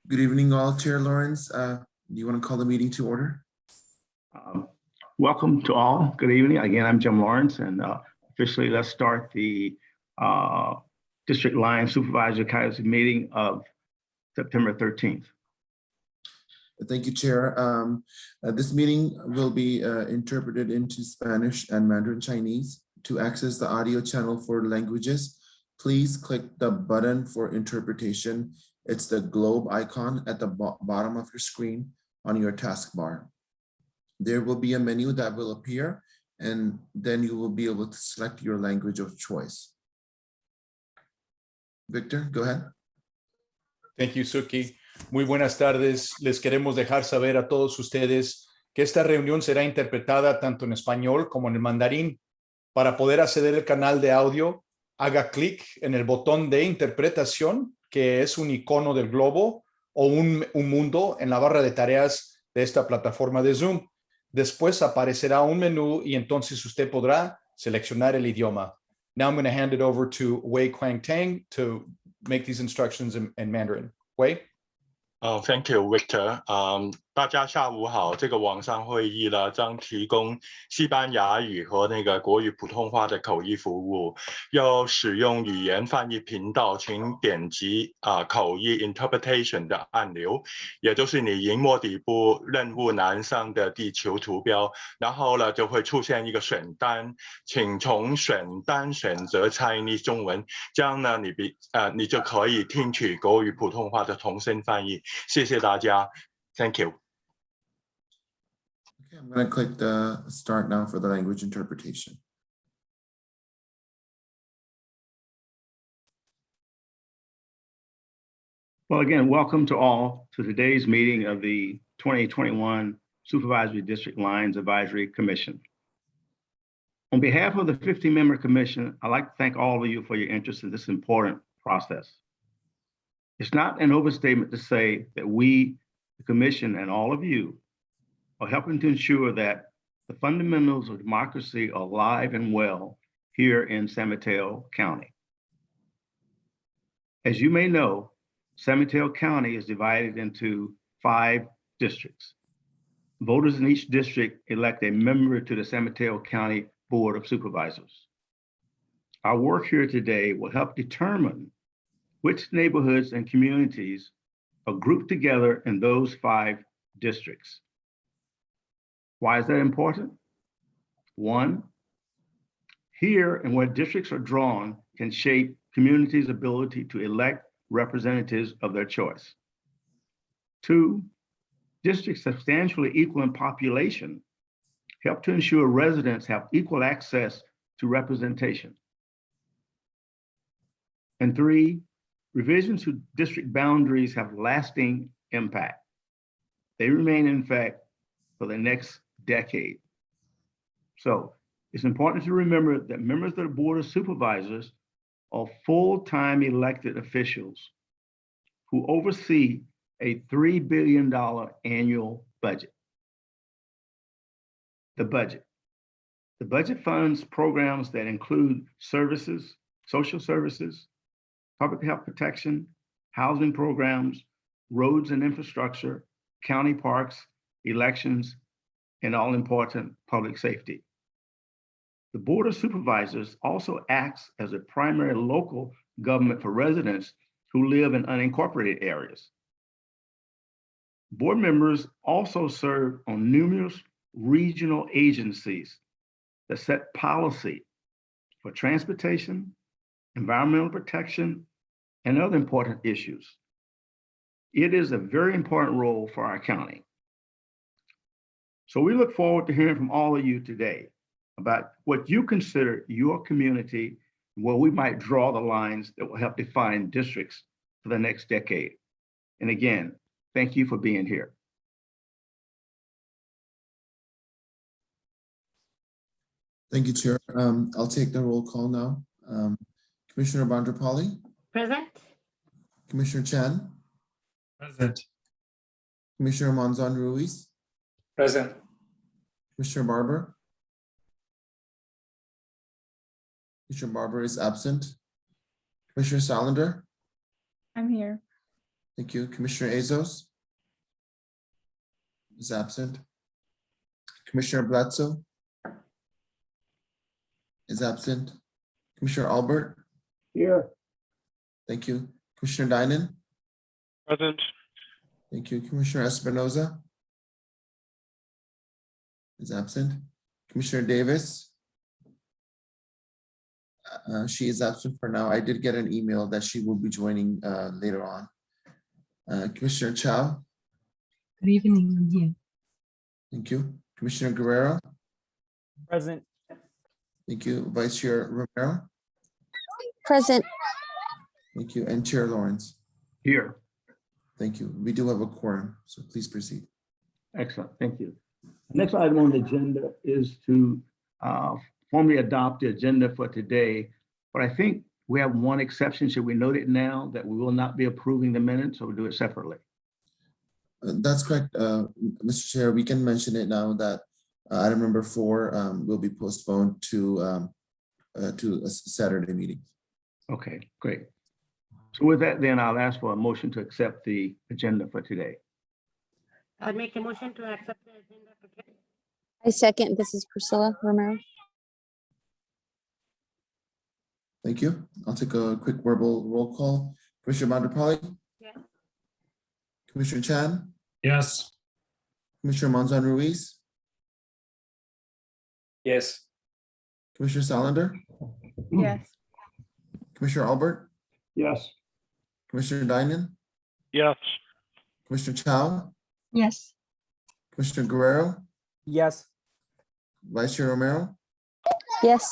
Good evening, all. Chair Lawrence, do you want to call the meeting to order? Welcome to all. Good evening. Again, I'm Jim Lawrence, and officially let's start the District Line Supervisory Council meeting of September 13th. Thank you, Chair. This meeting will be interpreted into Spanish and Mandarin Chinese. To access the audio channel for languages, please click the button for interpretation. It's the globe icon at the bottom of your screen on your taskbar. There will be a menu that will appear, and then you will be able to select your language of choice. Victor, go ahead. Thank you, Suki. Muy buenas tardes. Les queremos dejar saber a todos ustedes que esta reunión será interpretada tanto en español como en el mandarín. Para poder acceder al canal de audio, haga clic en el botón de interpretación, que es un icono del globo o un mundo en la barra de tareas de esta plataforma de Zoom. Después aparecerá un menú y entonces usted podrá seleccionar el idioma. Now I'm going to hand it over to Wei Quang Tang to make these instructions in Mandarin. Wei? Thank you, Victor. 大家下午好，这个网上会议呢将提供西班牙语和国语普通话的口译服务。要使用语言翻译频道，请点击口译 interpretation 的按钮，也就是你萤幕底部任务栏上的地球图标，然后呢就会出现一个选单，请从选单选择 Chinese 中文，这样呢你就可以听取国语普通话的同声翻译。谢谢大家 ，Thank you. Okay, I'm going to click the start now for the language interpretation. Well, again, welcome to all to today's meeting of the 2021 Supervisory District Lines Advisory Commission. On behalf of the 50-member commission, I'd like to thank all of you for your interest in this important process. It's not an overstatement to say that we, the commission, and all of you are helping to ensure that the fundamentals of democracy are alive and well here in San Mateo County. As you may know, San Mateo County is divided into 5 districts. Voters in each district elect a member to the San Mateo County Board of Supervisors. Our work here today will help determine which neighborhoods and communities are grouped together in those 5 districts. Why is that important? 1, here and where districts are drawn can shape communities' ability to elect representatives of their choice. 2, districts substantially equal in population help to ensure residents have equal access to representation. And 3, revisions to district boundaries have lasting impact. They remain in effect for the next decade. So it's important to remember that members of the Board of Supervisors are full-time elected officials who oversee a $3 billion annual budget. The budget funds programs that include services, social services, public health protection, housing programs, roads and infrastructure, county parks, elections, and all important public safety. The Board of Supervisors also acts as a primary local government for residents who live in unincorporated areas. Board members also serve on numerous regional agencies that set policy for transportation, environmental protection, and other important issues. It is a very important role for our county. So we look forward to hearing from all of you today about what you consider your community, where we might draw the lines that will help define districts for the next decade. And again, thank you for being here. Thank you, Chair. I'll take the roll call now. Commissioner Bondrapalli? Present. Commissioner Chan? Present. Commissioner Monzon Ruiz? Present. Commissioner Barber? Commissioner Barber is absent. Commissioner Salander? I'm here. Thank you. Commissioner Azos is absent. Commissioner Bledsoe is absent. Commissioner Albert. Here. Thank you. Commissioner Dinan. Present. Thank you. Commissioner Espinoza is absent. Commissioner Davis. She is absent for now. I did get an email that she will be joining later on. Commissioner Chow. Good evening, I'm here. Thank you. Commissioner Guerrero. Present. Thank you. Vice Chair Romero. Present. Thank you. And Chair Lawrence. Here. Thank you. We do have a quorum, so please proceed. Excellent, thank you. Next item on the agenda is to formally adopt the agenda for today. But I think we have one exception. Should we note it now that we will not be approving the minutes, or we'll do it separately? That's correct, Mr. Chair. We can mention it now that item number 4 will be postponed to a Saturday meeting. Okay, great. So with that, then I'll ask for a motion to accept the agenda for today. I'll make a motion to accept the agenda for today. I second. This is Priscilla Romero. Thank you. I'll take a quick verbal roll call. Commissioner Mandapali. Yes. Commissioner Chan. Yes. Commissioner Monzon Ruiz. Yes. Commissioner Salander. Yes. Commissioner Albert. Yes. Commissioner Dinan. Yes. Commissioner Chow. Yes. Commissioner Guerrero. Yes. Vice Chair Romero. Yes.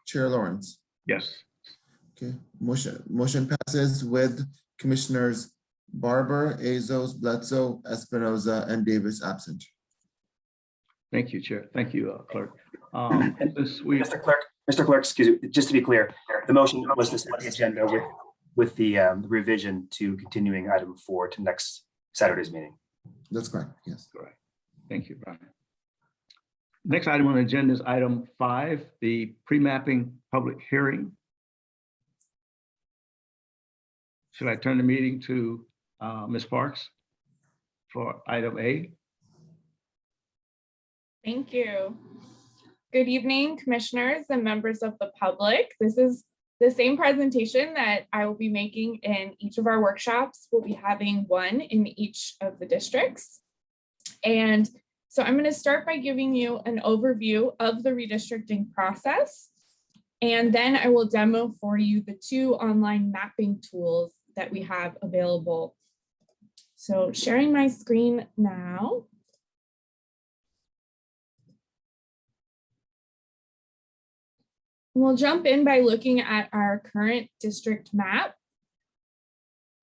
Chair Lawrence. Yes. Okay, motion passes with Commissioners Barber, Azos, Bledsoe, Espinoza, and Davis absent. Thank you, Chair. Thank you, Clerk. Since we- Mr. Clerk, excuse me, just to be clear, the motion was to set the agenda with the revision to continuing item 4 to next Saturday's meeting. That's correct, yes. Correct. Thank you, Brian. Next item on the agenda is item 5, the pre-mapping public hearing. Should I turn the meeting to Ms. Parks for item A? Thank you. Good evening, commissioners and members of the public. This is the same presentation that I will be making in each of our workshops. We'll be having one in each of the districts. And so I'm going to start by giving you an overview of the redistricting process. And then I will demo for you the 2 online mapping tools that we have available. So sharing my screen now. We'll jump in by looking at our current district map.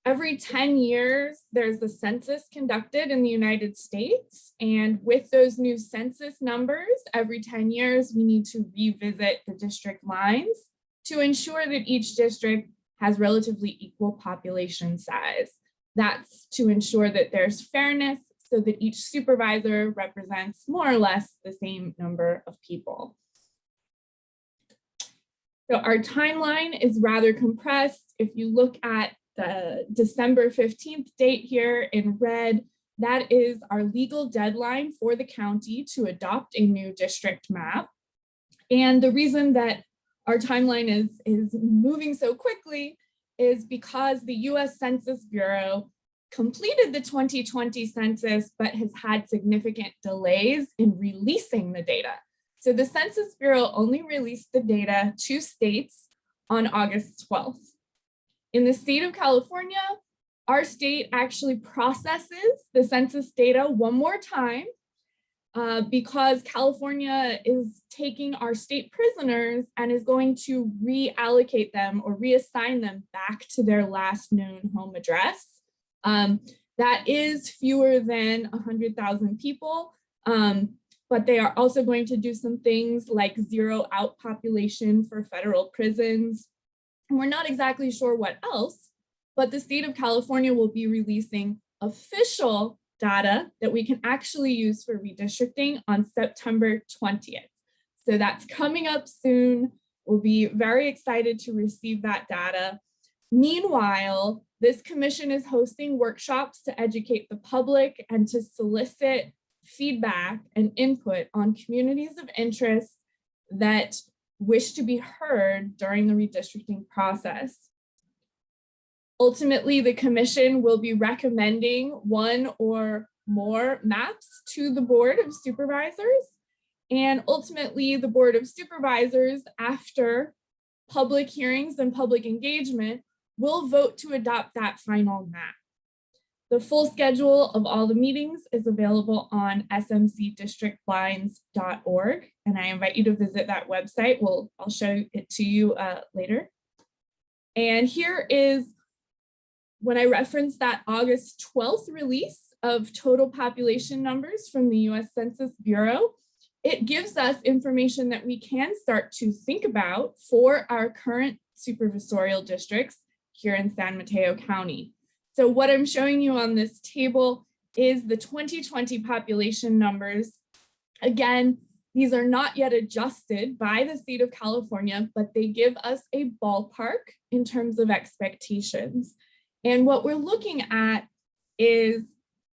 Every 10 years, there's a census conducted in the United States. And with those new census numbers, every 10 years, we need to revisit the district lines to ensure that each district has relatively equal population size. That's to ensure that there's fairness so that each supervisor represents more or less the same number of people. So our timeline is rather compressed. If you look at the December 15th date here in red, that is our legal deadline for the county to adopt a new district map. And the reason that our timeline is moving so quickly is because the US Census Bureau completed the 2020 census, but has had significant delays in releasing the data. So the Census Bureau only released the data to states on August 12th. In the state of California, our state actually processes the census data one more time because California is taking our state prisoners and is going to reallocate them or reassign them back to their last known home address. That is fewer than 100,000 people, but they are also going to do some things like zero out population for federal prisons. We're not exactly sure what else, but the state of California will be releasing official data that we can actually use for redistricting on September 20th. So that's coming up soon. We'll be very excited to receive that data. Meanwhile, this commission is hosting workshops to educate the public and to solicit feedback and input on communities of interest that wish to be heard during the redistricting process. Ultimately, the commission will be recommending one or more maps to the Board of Supervisors. And ultimately, the Board of Supervisors, after public hearings and public engagement, will vote to adopt that final map. The full schedule of all the meetings is available on smcdistrictlines.org, and I invite you to visit that website. I'll show it to you later. And here is when I referenced that August 12th release of total population numbers from the US Census Bureau. It gives us information that we can start to think about for our current supervisorial districts here in San Mateo County. So what I'm showing you on this table is the 2020 population numbers. Again, these are not yet adjusted by the state of California, but they give us a ballpark in terms of expectations. And what we're looking at is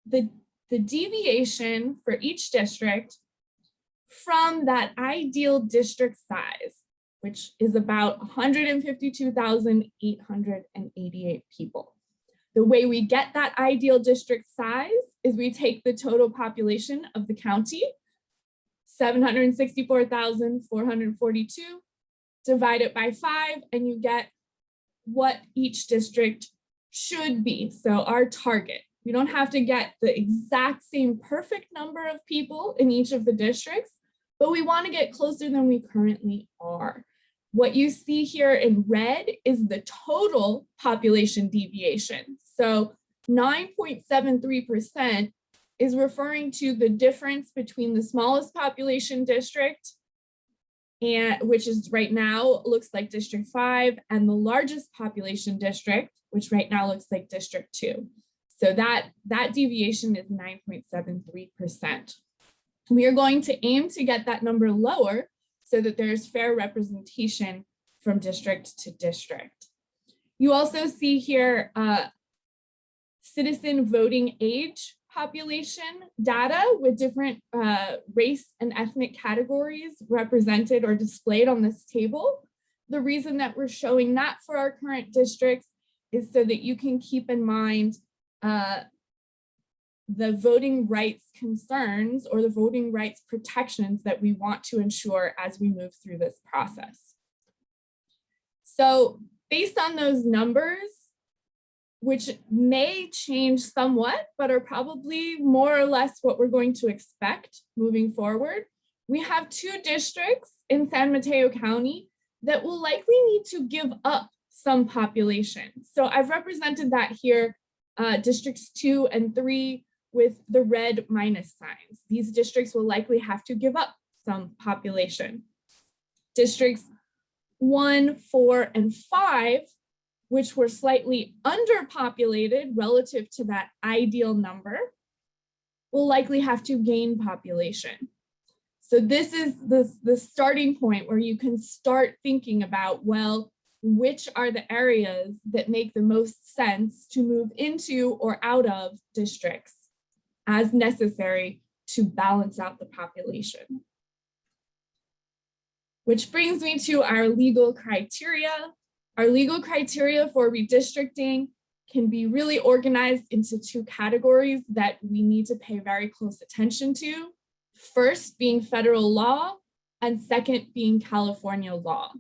the deviation for each district from that ideal district size, which is about 152,888 people. The way we get that ideal district size is we take the total population of the county, 764,442, divide it by 5, and you get what each district should be. So our target. We don't have to get the exact same perfect number of people in each of the districts, but we want to get closer than we currently are. What you see here in red is the total population deviation. So 9.73% is referring to the difference between the smallest population district, and which is right now looks like District 5, and the largest population district, which right now looks like District 2. So that deviation is 9.73%. We are going to aim to get that number lower so that there's fair representation from district to district. You also see here citizen voting age population data with different race and ethnic categories represented or displayed on this table. The reason that we're showing that for our current districts is so that you can keep in mind the voting rights concerns or the voting rights protections that we want to ensure as we move through this process. So based on those numbers, which may change somewhat, but are probably more or less what we're going to expect moving forward, we have 2 districts in San Mateo County that will likely need to give up some population. So I've represented that here, districts 2 and 3 with the red minus signs. These districts will likely have to give up some population. Districts 1, 4, and 5, which were slightly underpopulated relative to that ideal number, will likely have to gain population. So this is the starting point where you can start thinking about, well, which are the areas that make the most sense to move into or out of districts as necessary to balance out the population. Which brings me to our legal criteria. Our legal criteria for redistricting can be really organized into 2 categories that we need to pay very close attention to. First being federal law, and second being California law.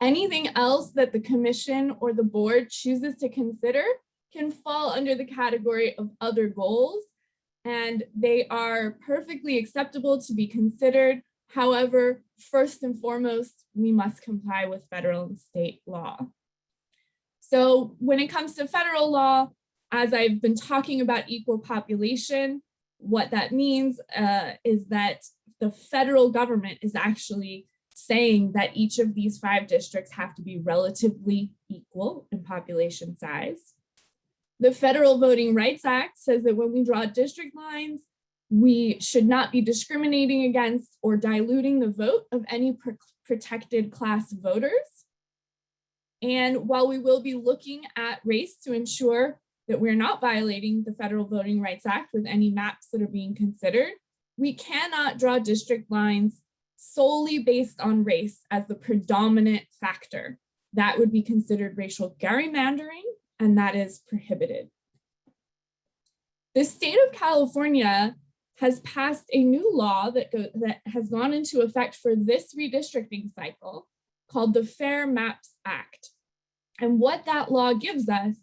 Anything else that the commission or the board chooses to consider can fall under the category of other goals, and they are perfectly acceptable to be considered. However, first and foremost, we must comply with federal and state law. So when it comes to federal law, as I've been talking about equal population, what that means is that the federal government is actually saying that each of these 5 districts have to be relatively equal in population size. The Federal Voting Rights Act says that when we draw district lines, we should not be discriminating against or diluting the vote of any protected class voters. And while we will be looking at race to ensure that we're not violating the Federal Voting Rights Act with any maps that are being considered, we cannot draw district lines solely based on race as the predominant factor. That would be considered racial gerrymandering, and that is prohibited. The state of California has passed a new law that has gone into effect for this redistricting cycle called the Fair Maps Act. And what that law gives us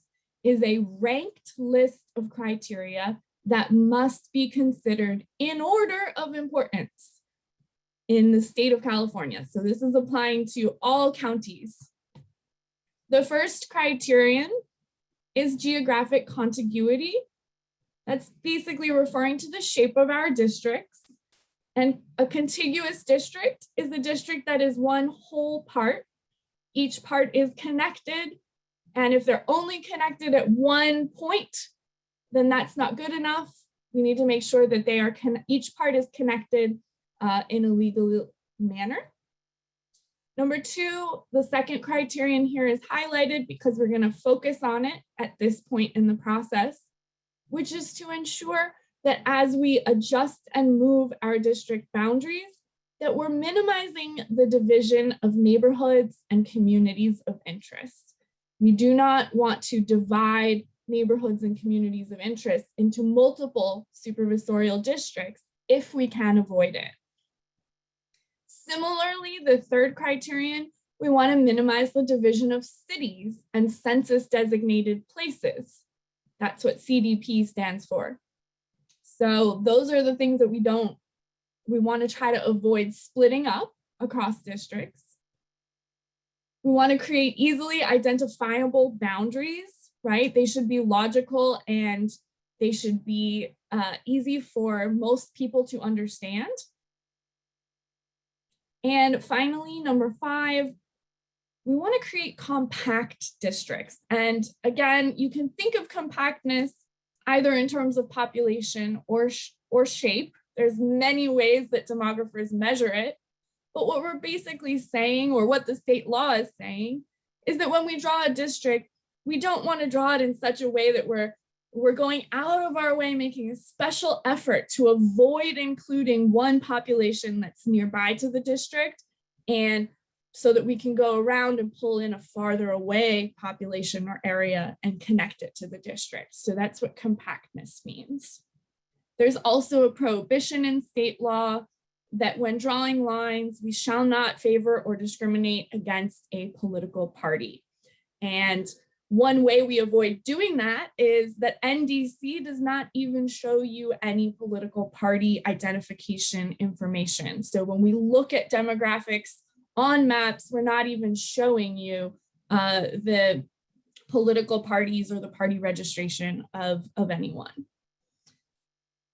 is a ranked list of criteria that must be considered in order of importance in the state of California. So this is applying to all counties. The first criterion is geographic contiguity. That's basically referring to the shape of our districts. And a contiguous district is a district that is one whole part. Each part is connected. And if they're only connected at one point, then that's not good enough. We need to make sure that they are each part is connected in a legal manner. Number two, the second criterion here is highlighted because we're going to focus on it at this point in the process, which is to ensure that as we adjust and move our district boundaries, that we're minimizing the division of neighborhoods and communities of interest. We do not want to divide neighborhoods and communities of interest into multiple supervisorial districts if we can avoid it. Similarly, the third criterion, we want to minimize the division of cities and census designated places. That's what CDP stands for. So those are the things that we want to try to avoid splitting up across districts. We want to create easily identifiable boundaries, right? They should be logical and they should be easy for most people to understand. And finally, number 5, we want to create compact districts. And again, you can think of compactness either in terms of population or shape. There's many ways that demographers measure it. But what we're basically saying, or what the state law is saying, is that when we draw a district, we don't want to draw it in such a way that we're going out of our way, making a special effort to avoid including one population that's nearby to the district, and so that we can go around and pull in a farther away population or area and connect it to the district. So that's what compactness means. There's also a prohibition in state law that when drawing lines, we shall not favor or discriminate against a political party. And one way we avoid doing that is that NDC does not even show you any political party identification information. So when we look at demographics on maps, we're not even showing you the political parties or the party registration of anyone.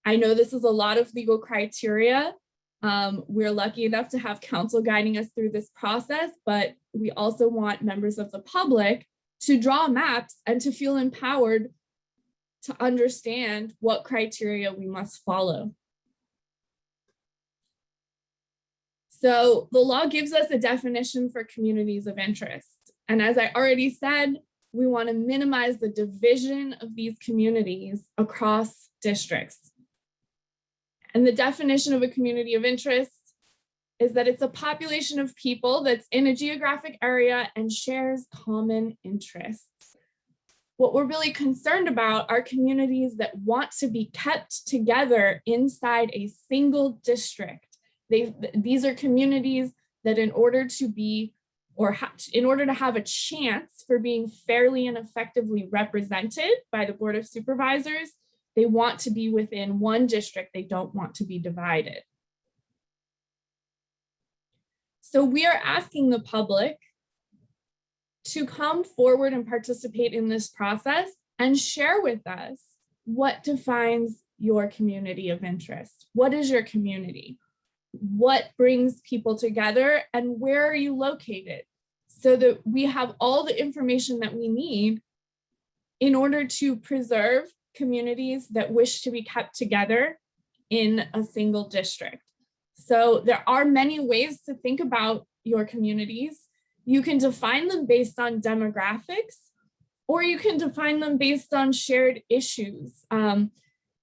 I know this is a lot of legal criteria. We're lucky enough to have counsel guiding us through this process, but we also want members of the public to draw maps and to feel empowered to understand what criteria we must follow. So the law gives us a definition for communities of interest. And as I already said, we want to minimize the division of these communities across districts. And the definition of a community of interest is that it's a population of people that's in a geographic area and shares common interests. What we're really concerned about are communities that want to be kept together inside a single district. These are communities that in order to be, or in order to have a chance for being fairly and effectively represented by the Board of Supervisors, they want to be within one district. They don't want to be divided. So we are asking the public to come forward and participate in this process and share with us what defines your community of interest. What is your community? What brings people together, and where are you located? So that we have all the information that we need in order to preserve communities that wish to be kept together in a single district. So there are many ways to think about your communities. You can define them based on demographics, or you can define them based on shared issues,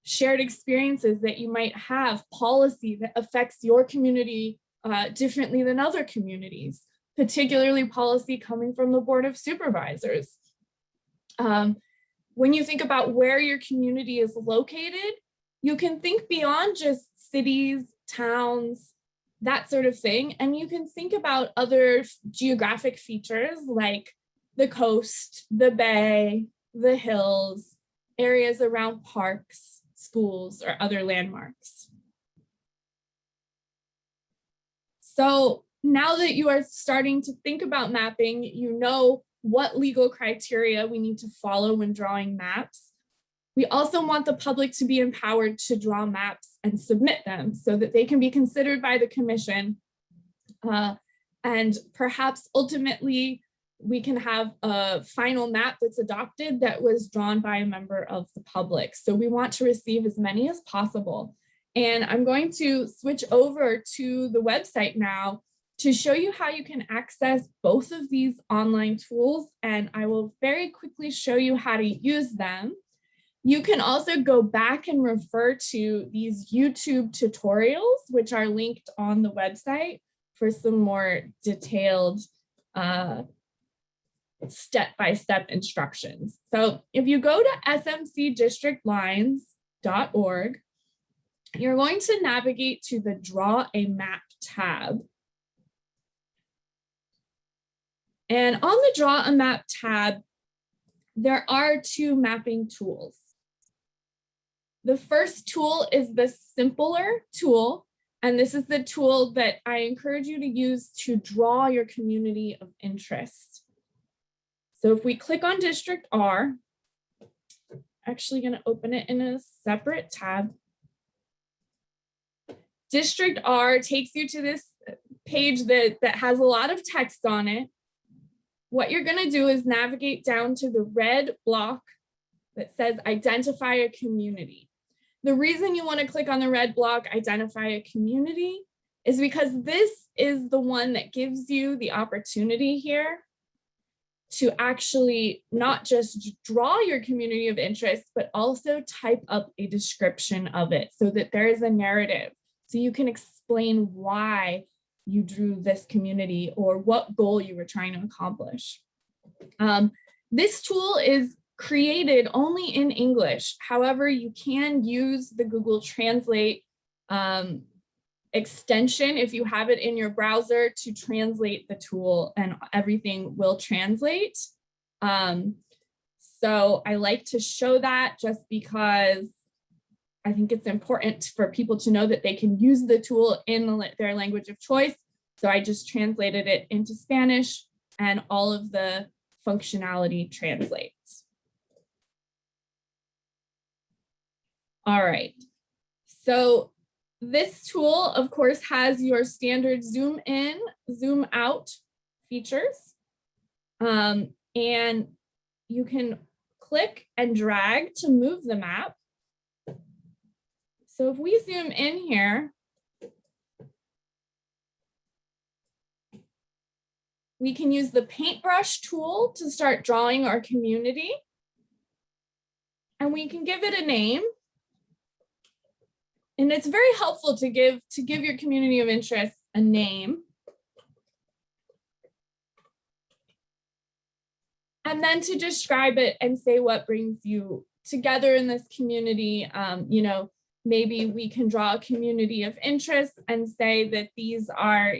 shared experiences that you might have, policy that affects your community differently than other communities, particularly policy coming from the Board of Supervisors. When you think about where your community is located, you can think beyond just cities, towns, that sort of thing. And you can think about other geographic features like the coast, the bay, the hills, areas around parks, schools, or other landmarks. So now that you are starting to think about mapping, you know what legal criteria we need to follow when drawing maps. We also want the public to be empowered to draw maps and submit them so that they can be considered by the commission. And perhaps ultimately we can have a final map that's adopted that was drawn by a member of the public. So we want to receive as many as possible. And I'm going to switch over to the website now to show you how you can access both of these online tools. And I will very quickly show you how to use them. You can also go back and refer to these YouTube tutorials, which are linked on the website for some more detailed step-by-step instructions. So if you go to smcdistrictlines.org, you're going to navigate to the Draw a Map tab. And on the Draw a Map tab, there are two mapping tools. The first tool is the simpler tool, and this is the tool that I encourage you to use to draw your community of interest. So if we click on District R, I'm actually going to open it in a separate tab. District R takes you to this page that has a lot of text on it. What you're going to do is navigate down to the red block that says identify a community. The reason you want to click on the red block, identify a community, is because this is the one that gives you the opportunity here to actually not just draw your community of interest, but also type up a description of it so that there is a narrative. So you can explain why you drew this community or what goal you were trying to accomplish. This tool is created only in English. However, you can use the Google Translate extension if you have it in your browser to translate the tool, and everything will translate. So I like to show that just because I think it's important for people to know that they can use the tool in their language of choice. So I just translated it into Spanish and all of the functionality translates. All right, so this tool, of course, has your standard zoom in, zoom out features. And you can click and drag to move the map. So if we zoom in here, we can use the paintbrush tool to start drawing our community. And we can give it a name. And it's very helpful to give your community of interest a name. And then to describe it and say what brings you together in this community. You know, maybe we can draw a community of interest and say that these are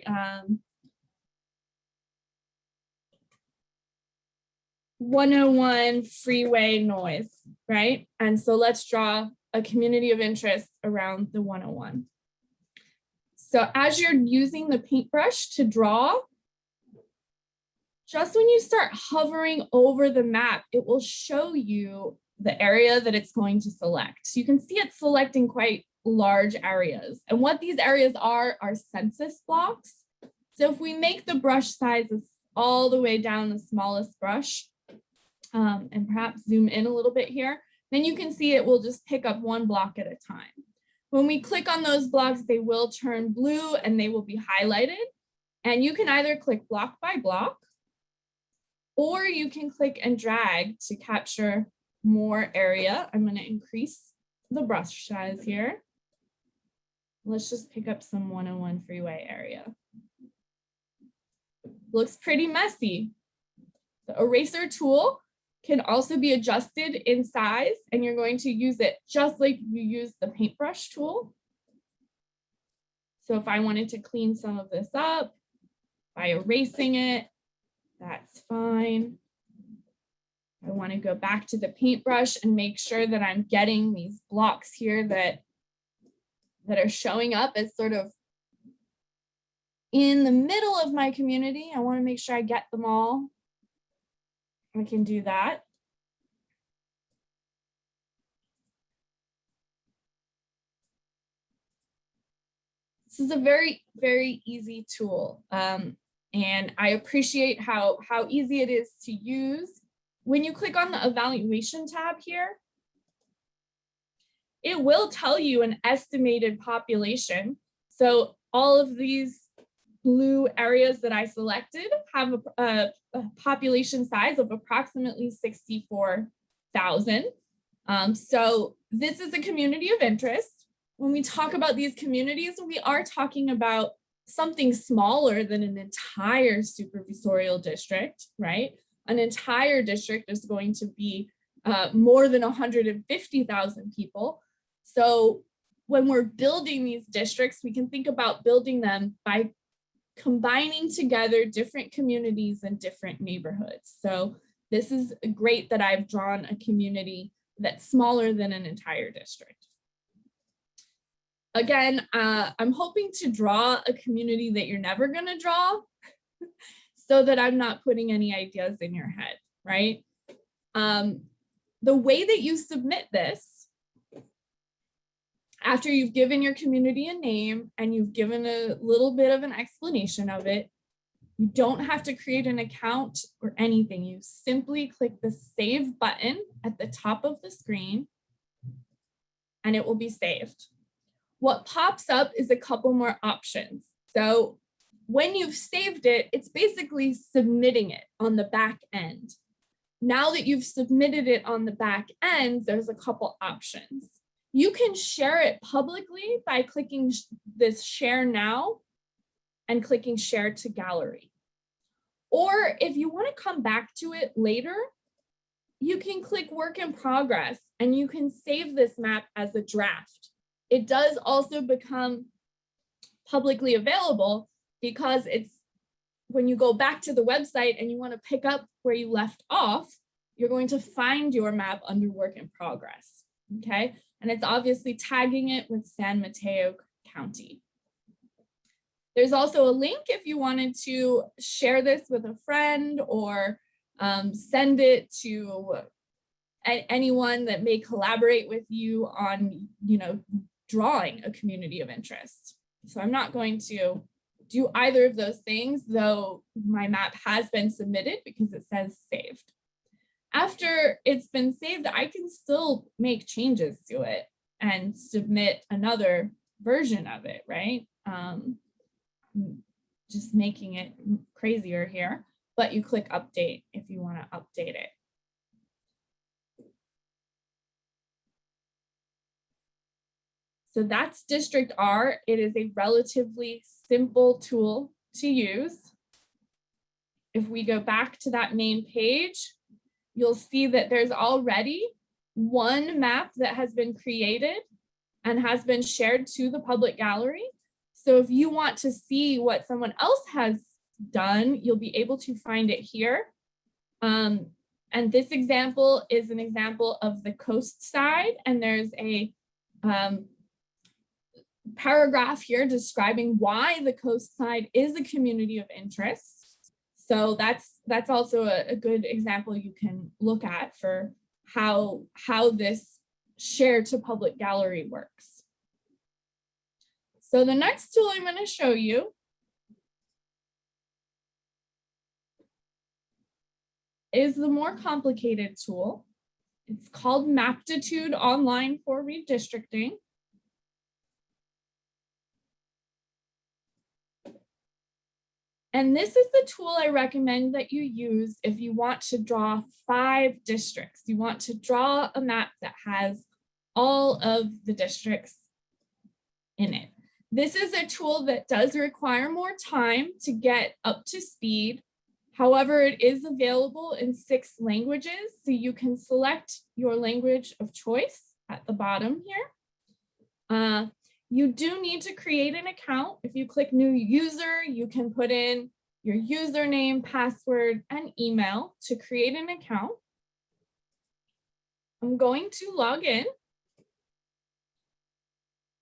101 freeway noise, right? And so let's draw a community of interest around the 101. So as you're using the paintbrush to draw, just when you start hovering over the map, it will show you the area that it's going to select. So you can see it's selecting quite large areas. And what these areas are census blocks. So if we make the brush sizes all the way down the smallest brush, and perhaps zoom in a little bit here, then you can see it will just pick up one block at a time. When we click on those blocks, they will turn blue and they will be highlighted. And you can either click block by block, or you can click and drag to capture more area. I'm going to increase the brush size here. Let's just pick up some 101 freeway area. Looks pretty messy. The eraser tool can also be adjusted in size, and you're going to use it just like you use the paintbrush tool. So if I wanted to clean some of this up by erasing it, that's fine. I want to go back to the paintbrush and make sure that I'm getting these blocks here that are showing up as sort of in the middle of my community. I want to make sure I get them all. I can do that. This is a very, very easy tool. And I appreciate how easy it is to use. When you click on the evaluation tab here, it will tell you an estimated population. So all of these blue areas that I selected have a population size of approximately 64,000. So this is a community of interest. When we talk about these communities, we are talking about something smaller than an entire supervisorial district, right? An entire district is going to be more than 150,000 people. So when we're building these districts, we can think about building them by combining together different communities and different neighborhoods. So this is great that I've drawn a community that's smaller than an entire district. Again, I'm hoping to draw a community that you're never going to draw so that I'm not putting any ideas in your head, right? The way that you submit this, after you've given your community a name and you've given a little bit of an explanation of it, you don't have to create an account or anything. You simply click the save button at the top of the screen and it will be saved. What pops up is a couple more options. So when you've saved it, it's basically submitting it on the back end. Now that you've submitted it on the back end, there's a couple options. You can share it publicly by clicking this share now and clicking share to gallery. Or if you want to come back to it later, you can click work in progress and you can save this map as a draft. It does also become publicly available because it's when you go back to the website and you want to pick up where you left off, you're going to find your map under work in progress, okay? And it's obviously tagging it with San Mateo County. There's also a link if you wanted to share this with a friend or send it to anyone that may collaborate with you on, drawing a community of interest. So I'm not going to do either of those things, though my map has been submitted because it says saved. After it's been saved, I can still make changes to it and submit another version of it, right? Just making it crazier here, but you click update if you want to update it. So that's District R. It is a relatively simple tool to use. If we go back to that main page, you'll see that there's already one map that has been created and has been shared to the public gallery. So if you want to see what someone else has done, you'll be able to find it here. And this example is an example of the coast side, and there's a paragraph here describing why the coast side is a community of interest. So that's also a good example you can look at for how this share to public gallery works. So the next tool I'm going to show you is the more complicated tool. It's called Maptitude Online for Redistricting. And this is the tool I recommend that you use if you want to draw 5 districts. You want to draw a map that has all of the districts in it. This is a tool that does require more time to get up to speed. However, it is available in 6 languages, so you can select your language of choice at the bottom here. You do need to create an account. If you click new user, you can put in your username, password, and email to create an account. I'm going to log in.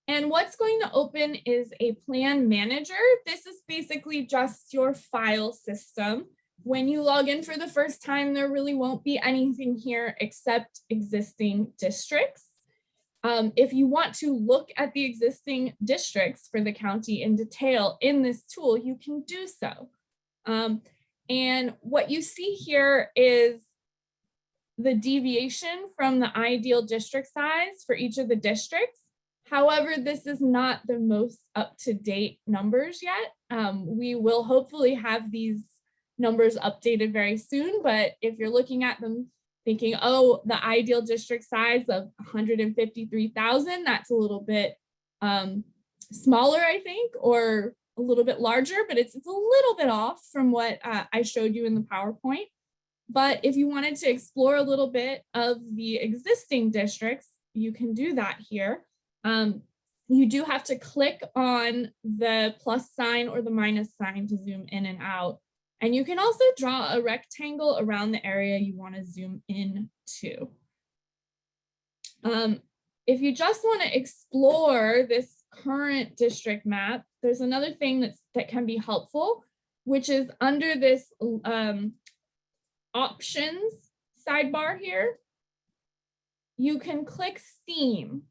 And what's going to open is a plan manager. This is basically just your file system. When you log in for the first time, there really won't be anything here except existing districts. If you want to look at the existing districts for the county in detail in this tool, you can do so. And what you see here is the deviation from the ideal district size for each of the districts. However, this is not the most up-to-date numbers yet. We will hopefully have these numbers updated very soon, but if you're looking at them thinking, oh, the ideal district size of 153,000, that's a little bit smaller, I think, or a little bit larger, but it's a little bit off from what I showed you in the PowerPoint. But if you wanted to explore a little bit of the existing districts, you can do that here. You do have to click on the plus sign or the minus sign to zoom in and out. And you can also draw a rectangle around the area you want to zoom in to. If you just want to explore this current district map, there's another thing that can be helpful, which is under this options sidebar here. You can click theme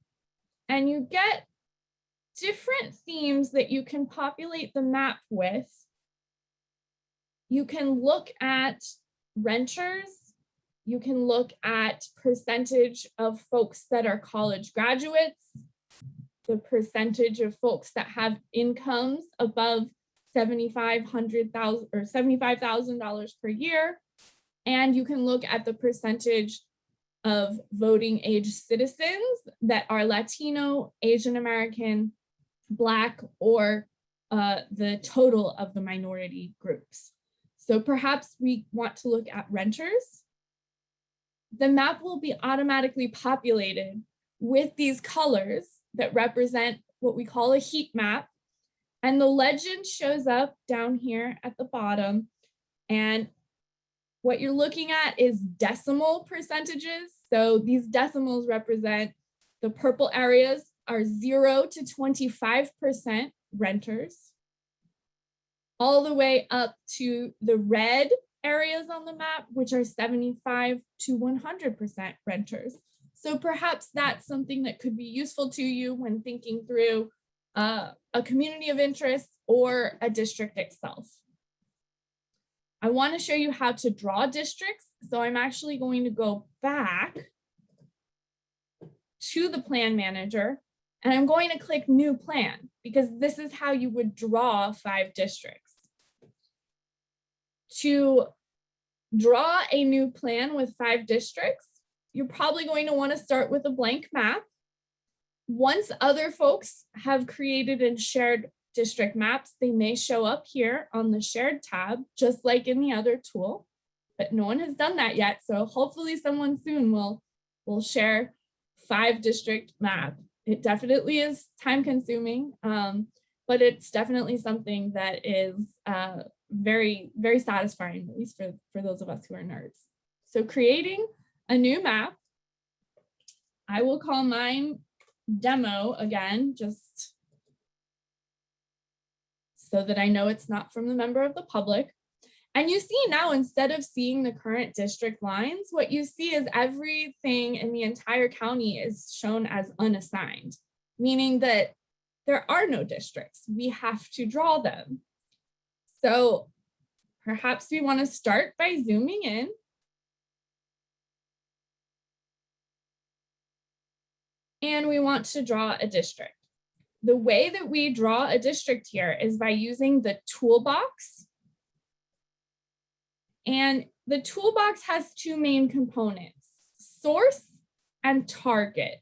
and you get different themes that you can populate the map with. You can look at renters. You can look at percentage of folks that are college graduates, the percentage of folks that have incomes above $75,000 per year. And you can look at the percentage of voting age citizens that are Latino, Asian American, Black, or the total of the minority groups. So perhaps we want to look at renters. The map will be automatically populated with these colors that represent what we call a heat map. And the legend shows up down here at the bottom. And what you're looking at is decimal percentages. So these decimals represent the purple areas are 0 to 25% renters, all the way up to the red areas on the map, which are 75 to 100% renters. So perhaps that's something that could be useful to you when thinking through a community of interest or a district itself. I want to show you how to draw districts. So I'm actually going to go back to the plan manager and I'm going to click new plan because this is how you would draw 5 districts. To draw a new plan with 5 districts, you're probably going to want to start with a blank map. Once other folks have created and shared district maps, they may show up here on the shared tab, just like in the other tool, but no one has done that yet. So hopefully someone soon will share 5 district map. It definitely is time consuming, but it's definitely something that is very, very satisfying, at least for those of us who are nerds. So creating a new map, I will call mine demo again, just so that I know it's not from the member of the public. And you see now, instead of seeing the current district lines, what you see is everything in the entire county is shown as unassigned, meaning that there are no districts. We have to draw them. So perhaps we want to start by zooming in. And we want to draw a district. The way that we draw a district here is by using the toolbox And the toolbox has two main components, source and target.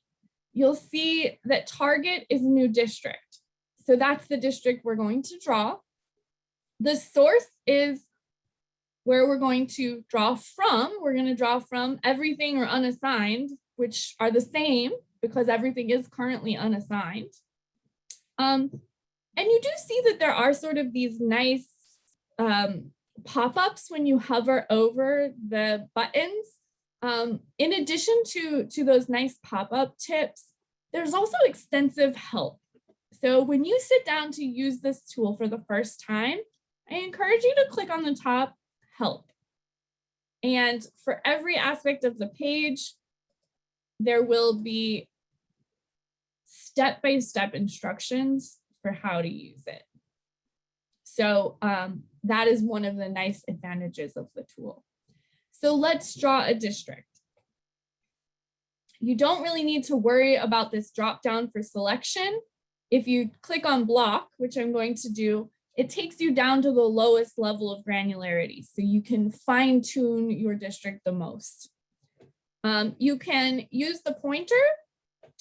You'll see that target is new district. So that's the district we're going to draw. The source is where we're going to draw from. We're going to draw from everything or unassigned, which are the same because everything is currently unassigned. And you do see that there are sort of these nice pop-ups when you hover over the buttons. In addition to those nice pop-up tips, there's also extensive help. So when you sit down to use this tool for the first time, I encourage you to click on the top, help. And for every aspect of the page, there will be step-by-step instructions for how to use it. So that is one of the nice advantages of the tool. So let's draw a district. You don't really need to worry about this drop down for selection. If you click on block, which I'm going to do, it takes you down to the lowest level of granularity. So you can fine tune your district the most. You can use the pointer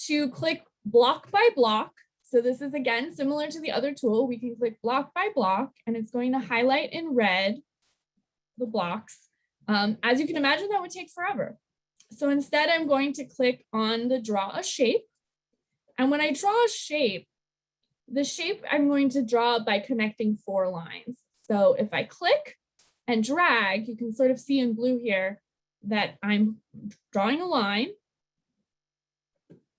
to click block by block. So this is again, similar to the other tool. We can click block by block and it's going to highlight in red the blocks. As you can imagine, that would take forever. So instead I'm going to click on the draw a shape. And when I draw a shape, the shape I'm going to draw by connecting 4 lines. So if I click and drag, you can sort of see in blue here that I'm drawing a line.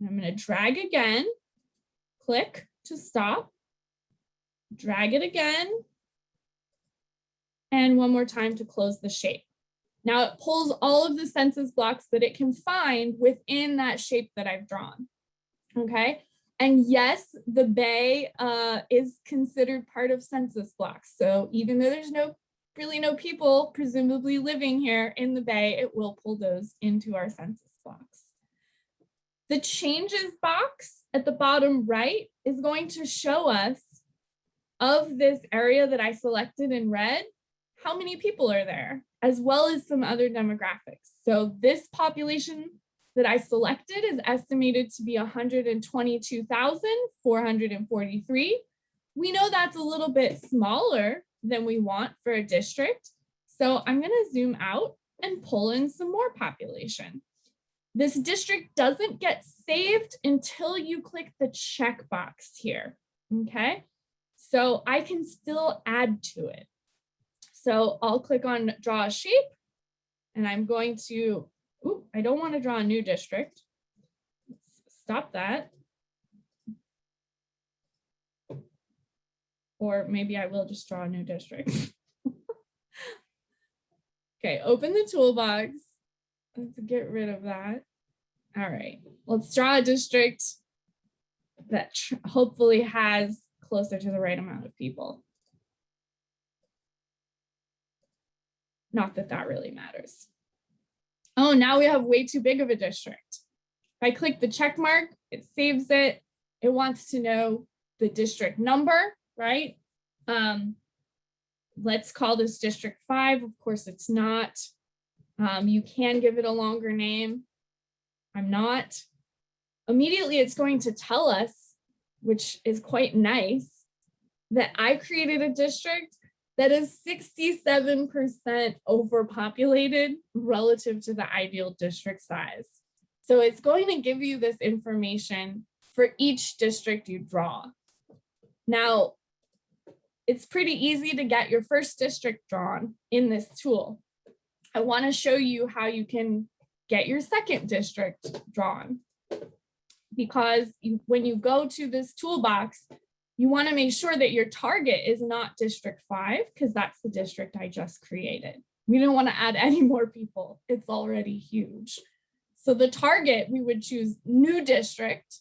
I'm going to drag again, click to stop, drag it again, and one more time to close the shape. Now it pulls all of the census blocks that it can find within that shape that I've drawn, okay? And yes, the bay is considered part of census blocks. So even though there's really no people presumably living here in the bay, it will pull those into our census blocks. The changes box at the bottom right is going to show us of this area that I selected in red, how many people are there, as well as some other demographics. So this population that I selected is estimated to be 122,443. We know that's a little bit smaller than we want for a district. So I'm going to zoom out and pull in some more population. This district doesn't get saved until you click the checkbox here, okay? So I can still add to it. So I'll click on draw a shape and I'm going to, I don't want to draw a new district. Let's stop that. Or maybe I will just draw a new district. Okay, open the toolbox. Let's get rid of that. All right, let's draw a district that hopefully has closer to the right amount of people. Not that that really matters. Oh, now we have way too big of a district. If I click the check mark, it saves it. It wants to know the district number, right? Let's call this district 5. Of course, it's not. You can give it a longer name. I'm not. Immediately, it's going to tell us, which is quite nice, that I created a district that is 67% overpopulated relative to the ideal district size. So it's going to give you this information for each district you draw. Now, it's pretty easy to get your first district drawn in this tool. I want to show you how you can get your second district drawn. Because when you go to this toolbox, you want to make sure that your target is not District 5, because that's the district I just created. We don't want to add any more people. It's already huge. So the target, we would choose new district.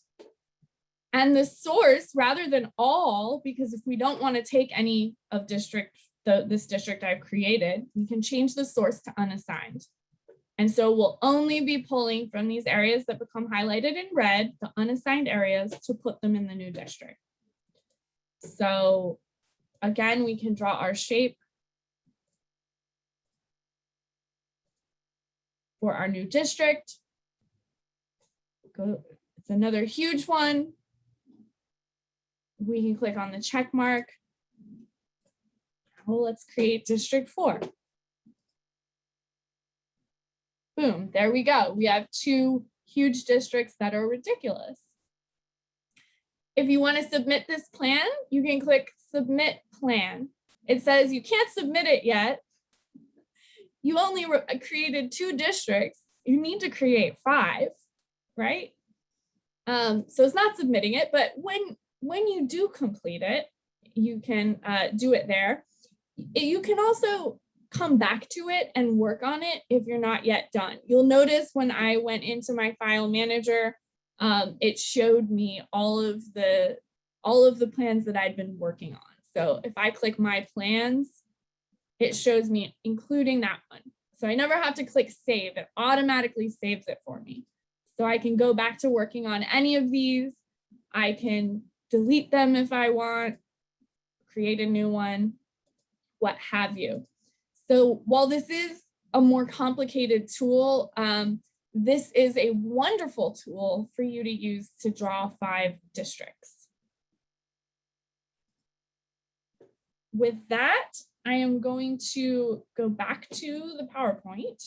And the source, rather than all, because if we don't want to take any of this district I've created, we can change the source to unassigned. And so we'll only be pulling from these areas that become highlighted in red, the unassigned areas, to put them in the new district. So again, we can draw our shape. for our new district. It's another huge one. We can click on the check mark. Well, let's create District 4. Boom, there we go. We have 2 huge districts that are ridiculous. If you want to submit this plan, you can click Submit Plan. It says you can't submit it yet. You only created 2 districts. You need to create 5, right? So it's not submitting it, but when you do complete it, you can do it there. You can also come back to it and work on it if you're not yet done. You'll notice when I went into my file manager, it showed me all of the plans that I'd been working on. So if I click my plans, it shows me including that one. So I never have to click save. It automatically saves it for me. So I can go back to working on any of these. I can delete them if I want, create a new one, what have you. So while this is a more complicated tool, this is a wonderful tool for you to use to draw 5 districts. With that, I am going to go back to the PowerPoint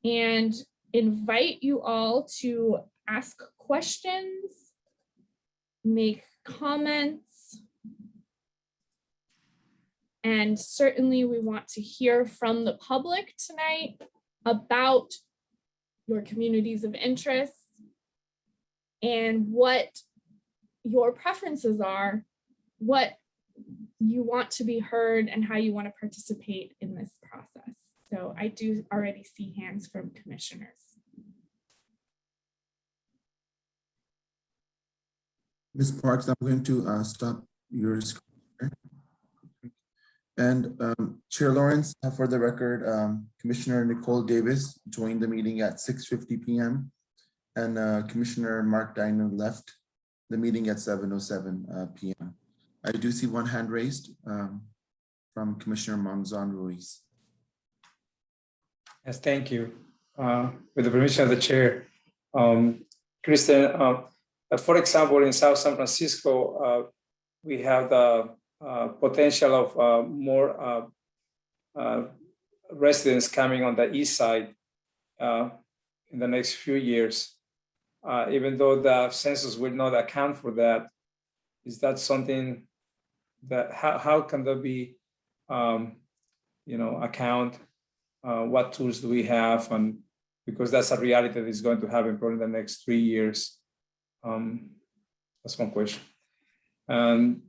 and invite you all to ask questions, make comments, and certainly we want to hear from the public tonight about your communities of interest and what your preferences are, what you want to be heard, and how you want to participate in this process. So I do already see hands from commissioners. Ms. Parks, I'm going to stop your screen. And Chair Lawrence, for the record, Commissioner Nicole Davis joined the meeting at 6:50 p.m. and Commissioner Mark Dinan left the meeting at 7:07 p.m. I do see one hand raised from Commissioner Monzon Ruiz. Yes, thank you. With the permission of the chair, Kristen, for example, in South San Francisco, we have the potential of more residents coming on the east side in the next few years. Even though the census will not account for that, is that something that how can there be, account? What tools do we have? And because that's a reality that is going to happen probably in the next 3 years. That's one question. And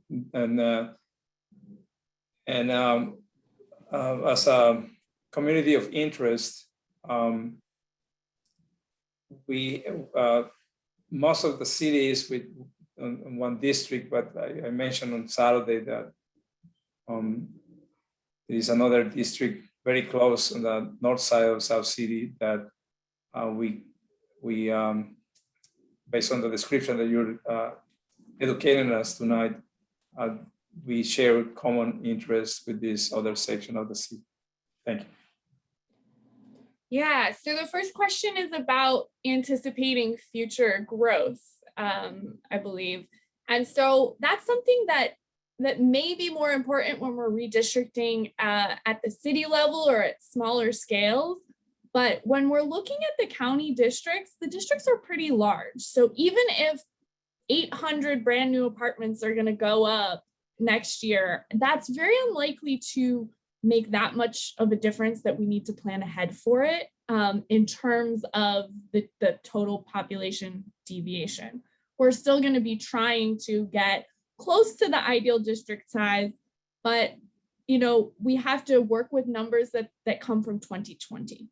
as a community of interest, we most of the cities with one district, but I mentioned on Saturday that there is another district very close on the north side of South City that we based on the description that you're educating us tonight, we share common interests with this other section of the city. Thank you. Yeah, so the first question is about anticipating future growth, I believe. And so that's something that may be more important when we're redistricting at the city level or at smaller scales. But when we're looking at the county districts, the districts are pretty large. So even if 800 brand new apartments are going to go up next year, that's very unlikely to make that much of a difference that we need to plan ahead for it in terms of the total population deviation. We're still going to be trying to get close to the ideal district size, but we have to work with numbers that come from 2020.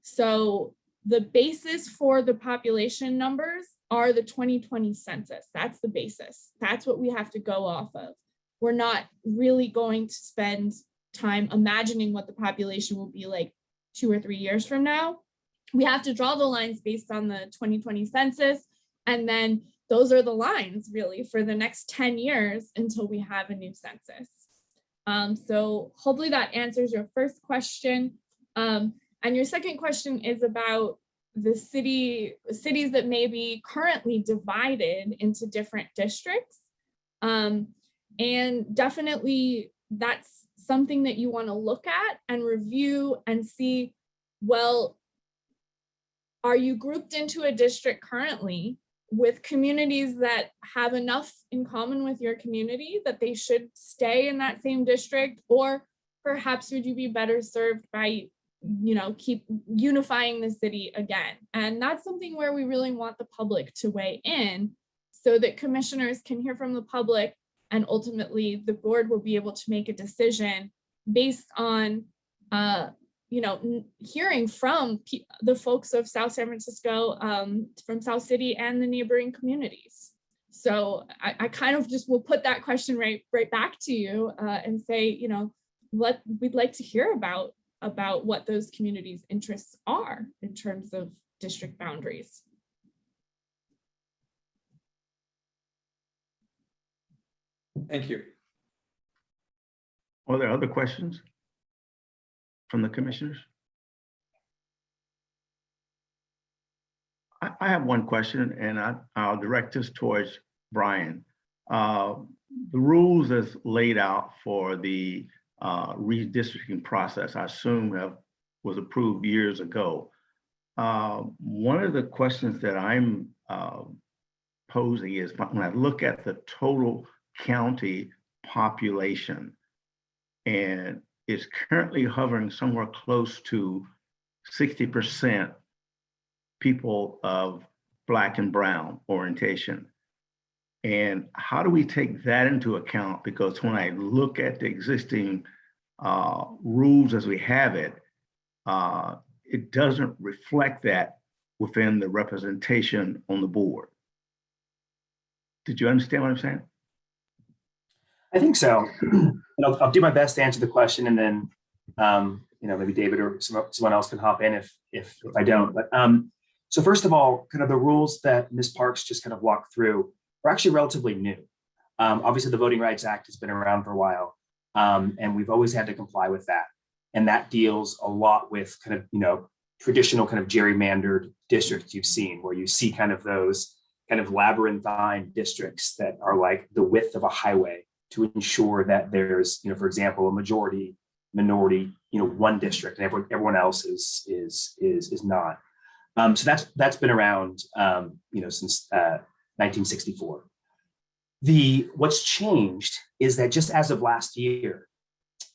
So the basis for the population numbers are the 2020 census. That's the basis. That's what we have to go off of. We're not really going to spend time imagining what the population will be like 2 or 3 years from now. We have to draw the lines based on the 2020 census. And then those are the lines really for the next 10 years until we have a new census. So hopefully that answers your first question. And your second question is about the cities that may be currently divided into different districts. And definitely that's something that you want to look at and review and see, well, are you grouped into a district currently with communities that have enough in common with your community that they should stay in that same district? Or perhaps would you be better served by, keep unifying the city again? And that's something where we really want the public to weigh in so that commissioners can hear from the public, and ultimately the board will be able to make a decision based on hearing from the folks of South San Francisco, from South City and the neighboring communities. So I kind of just will put that question right back to you and say, what we'd like to hear about what those communities' interests are in terms of district boundaries. Thank you. Are there other questions from the commissioners? I have one question, and I'll direct this towards Brian. The rules as laid out for the redistricting process, I assume was approved years ago. One of the questions that I'm posing is, when I look at the total county population, and it's currently hovering somewhere close to 60% people of Black and brown orientation. And how do we take that into account? Because when I look at the existing rules as we have it, it doesn't reflect that within the representation on the board. Did you understand what I'm saying? I think so. I'll do my best to answer the question, and then maybe David or someone else can hop in if I don't. But so first of all, kind of the rules that Ms. Parks just kind of walked through are actually relatively new. Obviously, the Voting Rights Act has been around for a while, and we've always had to comply with that. And that deals a lot with kind of traditional kind of gerrymandered districts you've seen, where you see kind of those kind of labyrinthine districts that are like the width of a highway, to ensure that there's, for example, a majority, minority, one district, and everyone else is not. So that's been around, since 1964. What's changed is that just as of last year,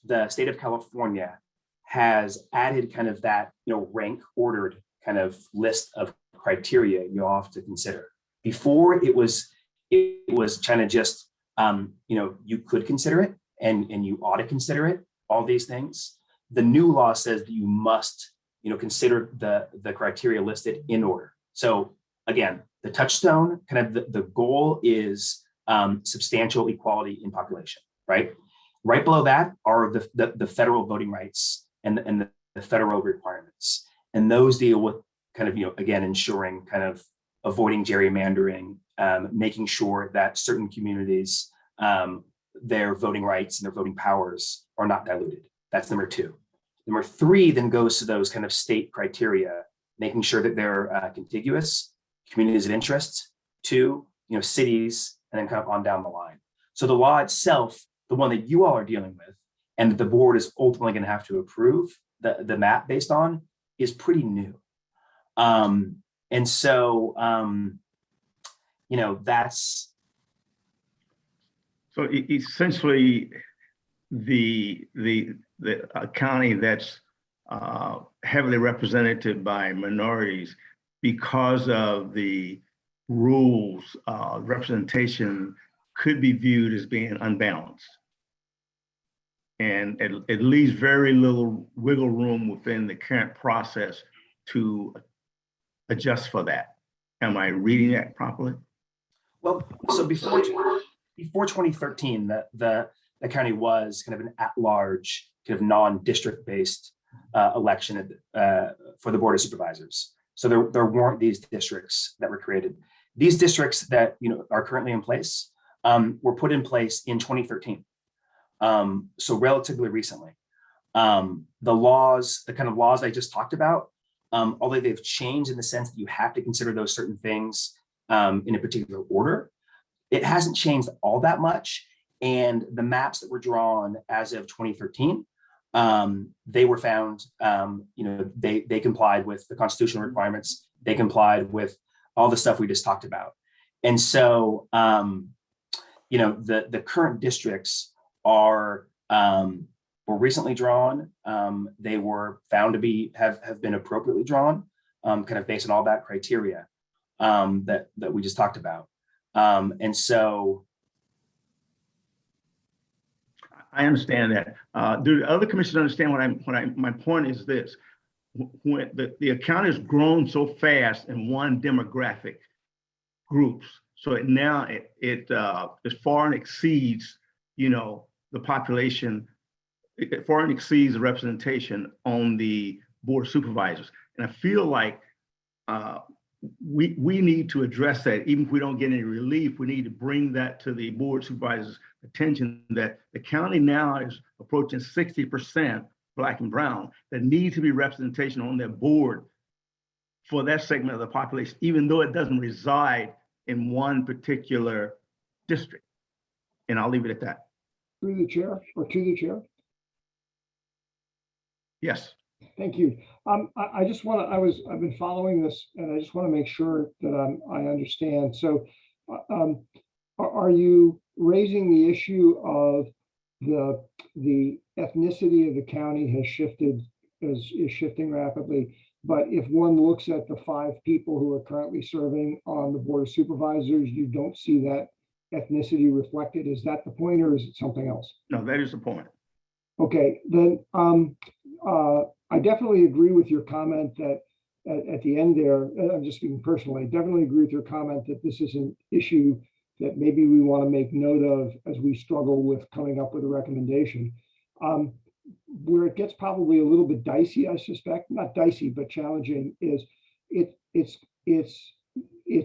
the state of California has added kind of that, rank ordered kind of list of criteria you all have to consider. Before it was kind of just, you could consider it and you ought to consider it, all these things. The new law says that you must, consider the criteria listed in order. So again, the touchstone, kind of the goal is substantial equality in population, right? Right below that are the federal voting rights and the federal requirements. And those deal with kind of, again, ensuring kind of avoiding gerrymandering, making sure that certain communities, their voting rights and their voting powers are not diluted. That's number two. Number three then goes to those kind of state criteria, making sure that they're contiguous, communities of interest, two, cities, and then kind of on down the line. So the law itself, the one that you all are dealing with, and that the board is ultimately going to have to approve the map based on, is pretty new. And so, that's. So essentially, the county that's heavily represented by minorities, because of the rules, representation could be viewed as being unbalanced. And it leaves very little wiggle room within the current process to adjust for that. Am I reading that properly? Well, so before 2013, the county was kind of an at-large, kind of non-district based election for the Board of Supervisors. So there weren't these districts that were created. These districts that are currently in place were put in place in 2013. so relatively recently. The kind of laws I just talked about, although they've changed in the sense that you have to consider those certain things in a particular order, it hasn't changed all that much. And the maps that were drawn as of 2013, they were found, they complied with the constitutional requirements. They complied with all the stuff we just talked about. And so, the current districts were recently drawn. They were found to have been appropriately drawn, kind of based on all that criteria that we just talked about. And so, I understand that. Do the other commissioners understand my point is this? When the account has grown so fast in one demographic groups, so it far and exceeds, the population. It far and exceeds the representation on the board of supervisors. And I feel like we need to address that. Even if we don't get any relief, we need to bring that to the board of supervisors' attention, that the county now is approaching 60% Black and brown, that needs to be representation on their board for that segment of the population, even though it doesn't reside in one particular district. And I'll leave it at that. Through the chair or to the chair. Yes. Thank you. I just want to, I've been following this and I just want to make sure that I understand. So are you raising the issue of the ethnicity of the county has shifted, is shifting rapidly, but if one looks at the 5 people who are currently serving on the board of supervisors, you don't see that ethnicity reflected? Is that the point, or is it something else? No, that is the point. Okay, then I definitely agree with your comment that at the end there, I'm just speaking personally, I definitely agree with your comment that this is an issue that maybe we want to make note of as we struggle with coming up with a recommendation. Where it gets probably a little bit dicey, I suspect, not dicey, but challenging, is it's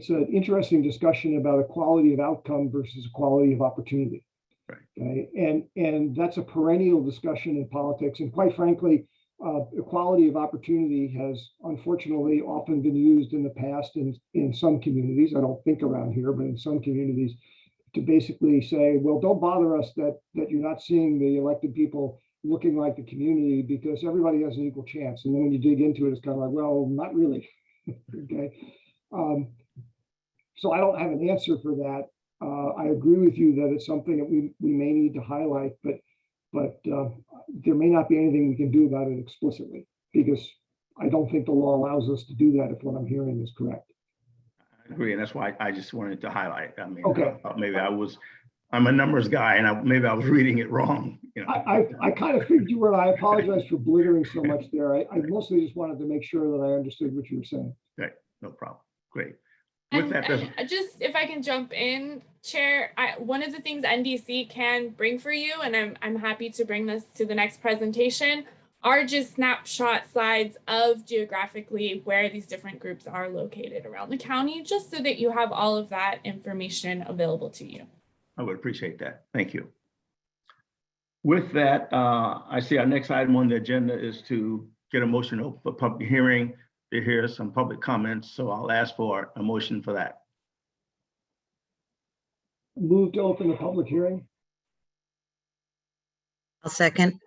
an interesting discussion about equality of outcome versus equality of opportunity. Right. Okay? And that's a perennial discussion in politics. And quite frankly, equality of opportunity has unfortunately often been used in the past in some communities. I don't think around here, but in some communities, to basically say, well, don't bother us that you're not seeing the elected people looking like the community, because everybody has an equal chance. And then when you dig into it, it's kind of like, well, not really. Okay. So I don't have an answer for that. I agree with you that it's something that we may need to highlight, but there may not be anything we can do about it explicitly, because I don't think the law allows us to do that if what I'm hearing is correct. I agree, and that's why I just wanted to highlight. I mean, okay. Maybe I'm a numbers guy, and maybe I was reading it wrong. I kind of figured you were. I apologize for blithering so much there. I mostly just wanted to make sure that I understood what you were saying. Okay, no problem. Great. And just if I can jump in, Chair, one of the things NDC can bring for you, and I'm happy to bring this to the next presentation, are just snapshot slides of geographically where these different groups are located around the county, just so that you have all of that information available to you. I would appreciate that. Thank you. With that, I see our next item on the agenda is to get a motion to open a public hearing to hear some public comments. So I'll ask for a motion for that. Move to open the public hearing. I'll second.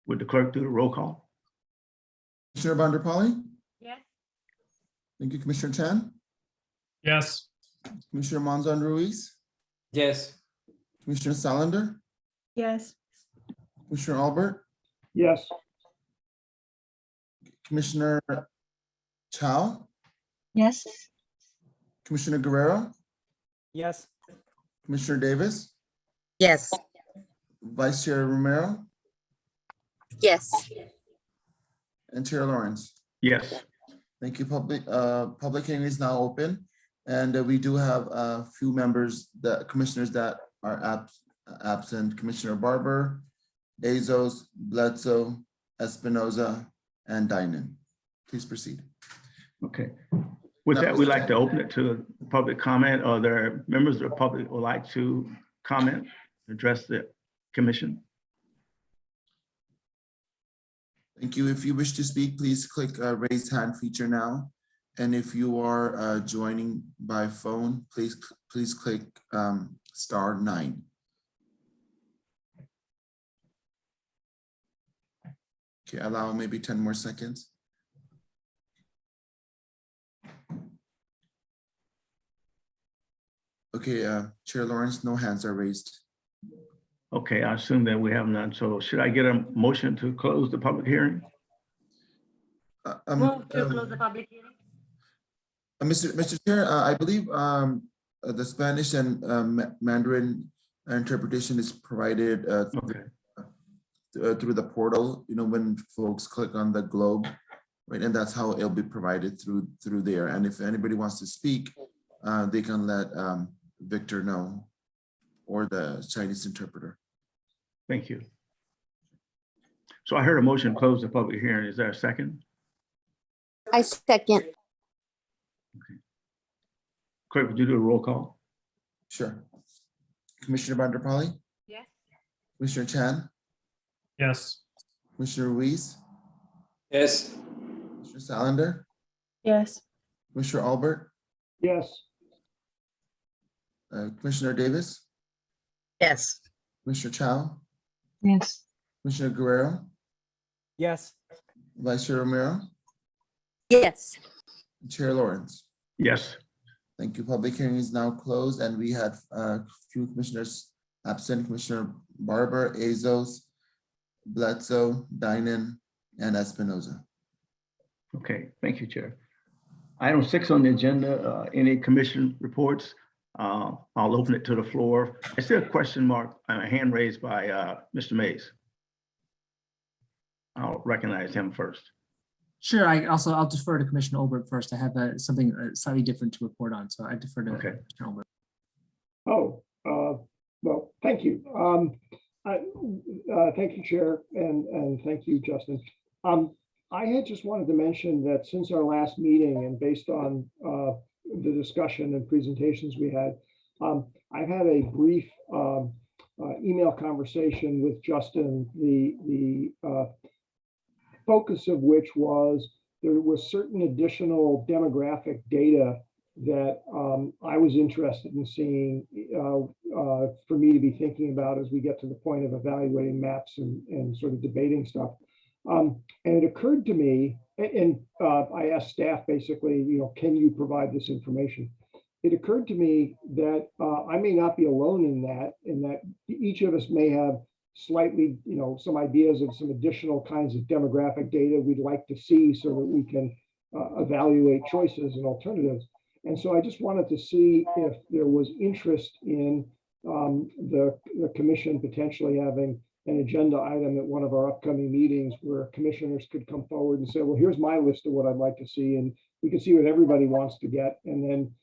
Would the clerk do the roll call? Commissioner Bonderpally? Yes. Thank you, Commissioner Chan. Yes. Commissioner Monzon Ruiz? Yes. Commissioner Salander? Yes. Commissioner Albert? Yes. Commissioner Chow? Yes. Commissioner Guerrero? Yes. Commissioner Davis? Yes. Vice Chair Romero? Yes. And Chair Lawrence? Yes. Thank you. Public hearing is now open, and we do have a few commissioners that are absent. Commissioner Barber, Azos, Bledsoe, Espinoza, and Dinan. Please proceed. Okay. With that, we'd like to open it to public comment. Are there members of the public who would like to comment, address the commission? Thank you. If you wish to speak, please click raise hand feature now. And if you are joining by phone, please click *9. Okay, allow maybe 10 more seconds. Okay, Chair Lawrence, no hands are raised. Okay, I assume that we have none. So should I get a motion to close the public hearing? Move to close the public hearing. Mr. Chair, I believe the Spanish and Mandarin interpretation is provided through the portal, when folks click on the globe, right? And that's how it'll be provided through there. And if anybody wants to speak, they can let Victor know, or the Chinese interpreter. Thank you. So I heard a motion to close the public hearing. Is there a second? I second. Clerk, would you do a roll call? Sure. Commissioner Vanderpali? Yes. Commissioner Chan? Yes. Commissioner Ruiz? Yes. Commissioner Salander? Yes. Commissioner Albert? Yes. Commissioner Davis? Yes. Commissioner Chow? Yes. Commissioner Guerrero? Yes. Vice Chair Romero? Yes. Chair Lawrence? Yes. Thank you. Public hearing is now closed, and we had a few commissioners absent: Commissioner Barber, Azos, Bledsoe, Dinan, and Espinoza. Okay, thank you, Chair. Item 6 on the agenda, any commission reports? I'll open it to the floor. I see a question mark, a hand raised by Mr. Mays. I'll recognize him first. Sure, I'll defer to Commissioner Olbert first. I have something slightly different to report on, so I defer to Commissioner Olbert. Oh, well, thank you. Thank you, Chair, and thank you, Justin. I had just wanted to mention that since our last meeting and based on the discussion and presentations we had, I've had a brief email conversation with Justin, the focus of which was there was certain additional demographic data that I was interested in seeing for me to be thinking about as we get to the point of evaluating maps and sort of debating stuff. And it occurred to me, and I asked staff basically, can you provide this information? It occurred to me that I may not be alone in that each of us may have slightly, some ideas of some additional kinds of demographic data we'd like to see so that we can evaluate choices and alternatives. And so I just wanted to see if there was interest in the commission potentially having an agenda item at one of our upcoming meetings where commissioners could come forward and say, well, here's my list of what I'd like to see. And we could see what everybody wants to get. And then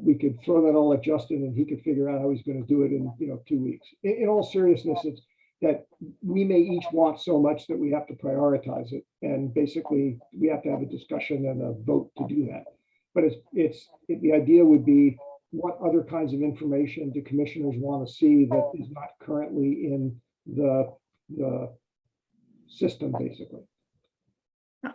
we could throw that all at Justin and he could figure out how he's going to do it in 2 weeks. In all seriousness, it's that we may each want so much that we have to prioritize it. And basically we have to have a discussion and a vote to do that. But the idea would be, what other kinds of information do commissioners want to see that is not currently in the system, basically?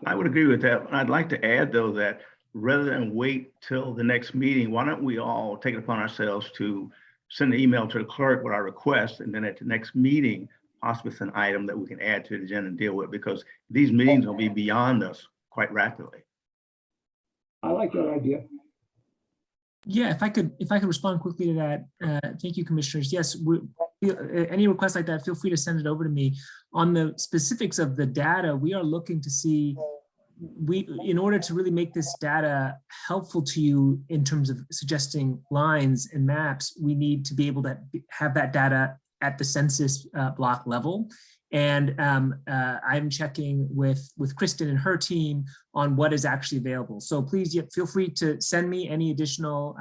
I would agree with that. I'd like to add, though, that rather than wait till the next meeting, why don't we all take it upon ourselves to send an email to the clerk with our request, and then at the next meeting, possibly it's an item that we can add to the agenda and deal with, because these meetings will be beyond us quite rapidly. I like that idea. Yeah, if I could respond quickly to that, thank you, commissioners. Yes, any requests like that, feel free to send it over to me. On the specifics of the data, we are looking to see, in order to really make this data helpful to you in terms of suggesting lines and maps, we need to be able to have that data at the census block level. And I'm checking with Kristen and her team on what is actually available. So please feel free to send me any additional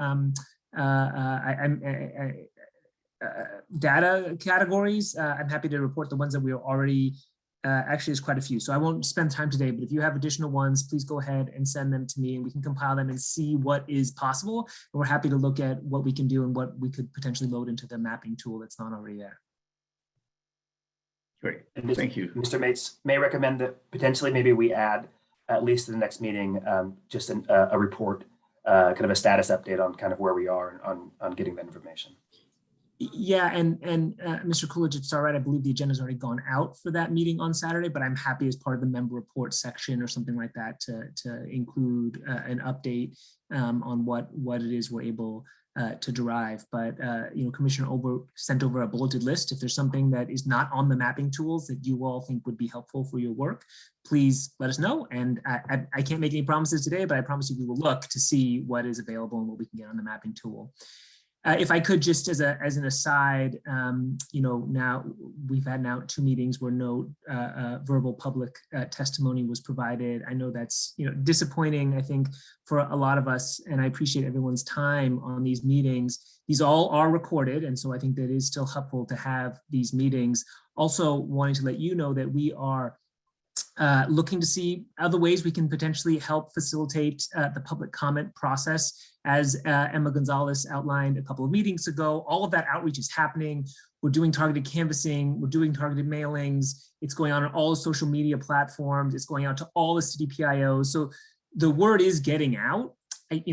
data categories. I'm happy to report the ones that we already actually there's quite a few. So I won't spend time today, but if you have additional ones, please go ahead and send them to me and we can compile them and see what is possible. And we're happy to look at what we can do and what we could potentially load into the mapping tool that's not already there. Great, And thank you. Mr. Mates, may I recommend that potentially maybe we add, at least to the next meeting, just a report, kind of a status update on kind of where we are on getting that information. Yeah, and Mr. Coolidge, it's all right. I believe the agenda's already gone out for that meeting on Saturday, but I'm happy as part of the member report section or something like that to include an update on what it is we're able to derive. But Commissioner Ober sent over a bulleted list. If there's something that is not on the mapping tools that you all think would be helpful for your work, please let us know. And I can't make any promises today, but I promise you we will look to see what is available and what we can get on the mapping tool. If I could just as an aside, now we've had 2 meetings where no verbal public testimony was provided. I know that's disappointing, I think, for a lot of us, and I appreciate everyone's time on these meetings. These all are recorded, and so I think that is still helpful to have these meetings. Also wanting to let you know that we are looking to see other ways we can potentially help facilitate the public comment process. As Emma Gonzalez outlined a couple of meetings ago, all of that outreach is happening. We're doing targeted canvassing, we're doing targeted mailings. It's going on all the social media platforms. It's going out to all the city PIOs. So the word is getting out. I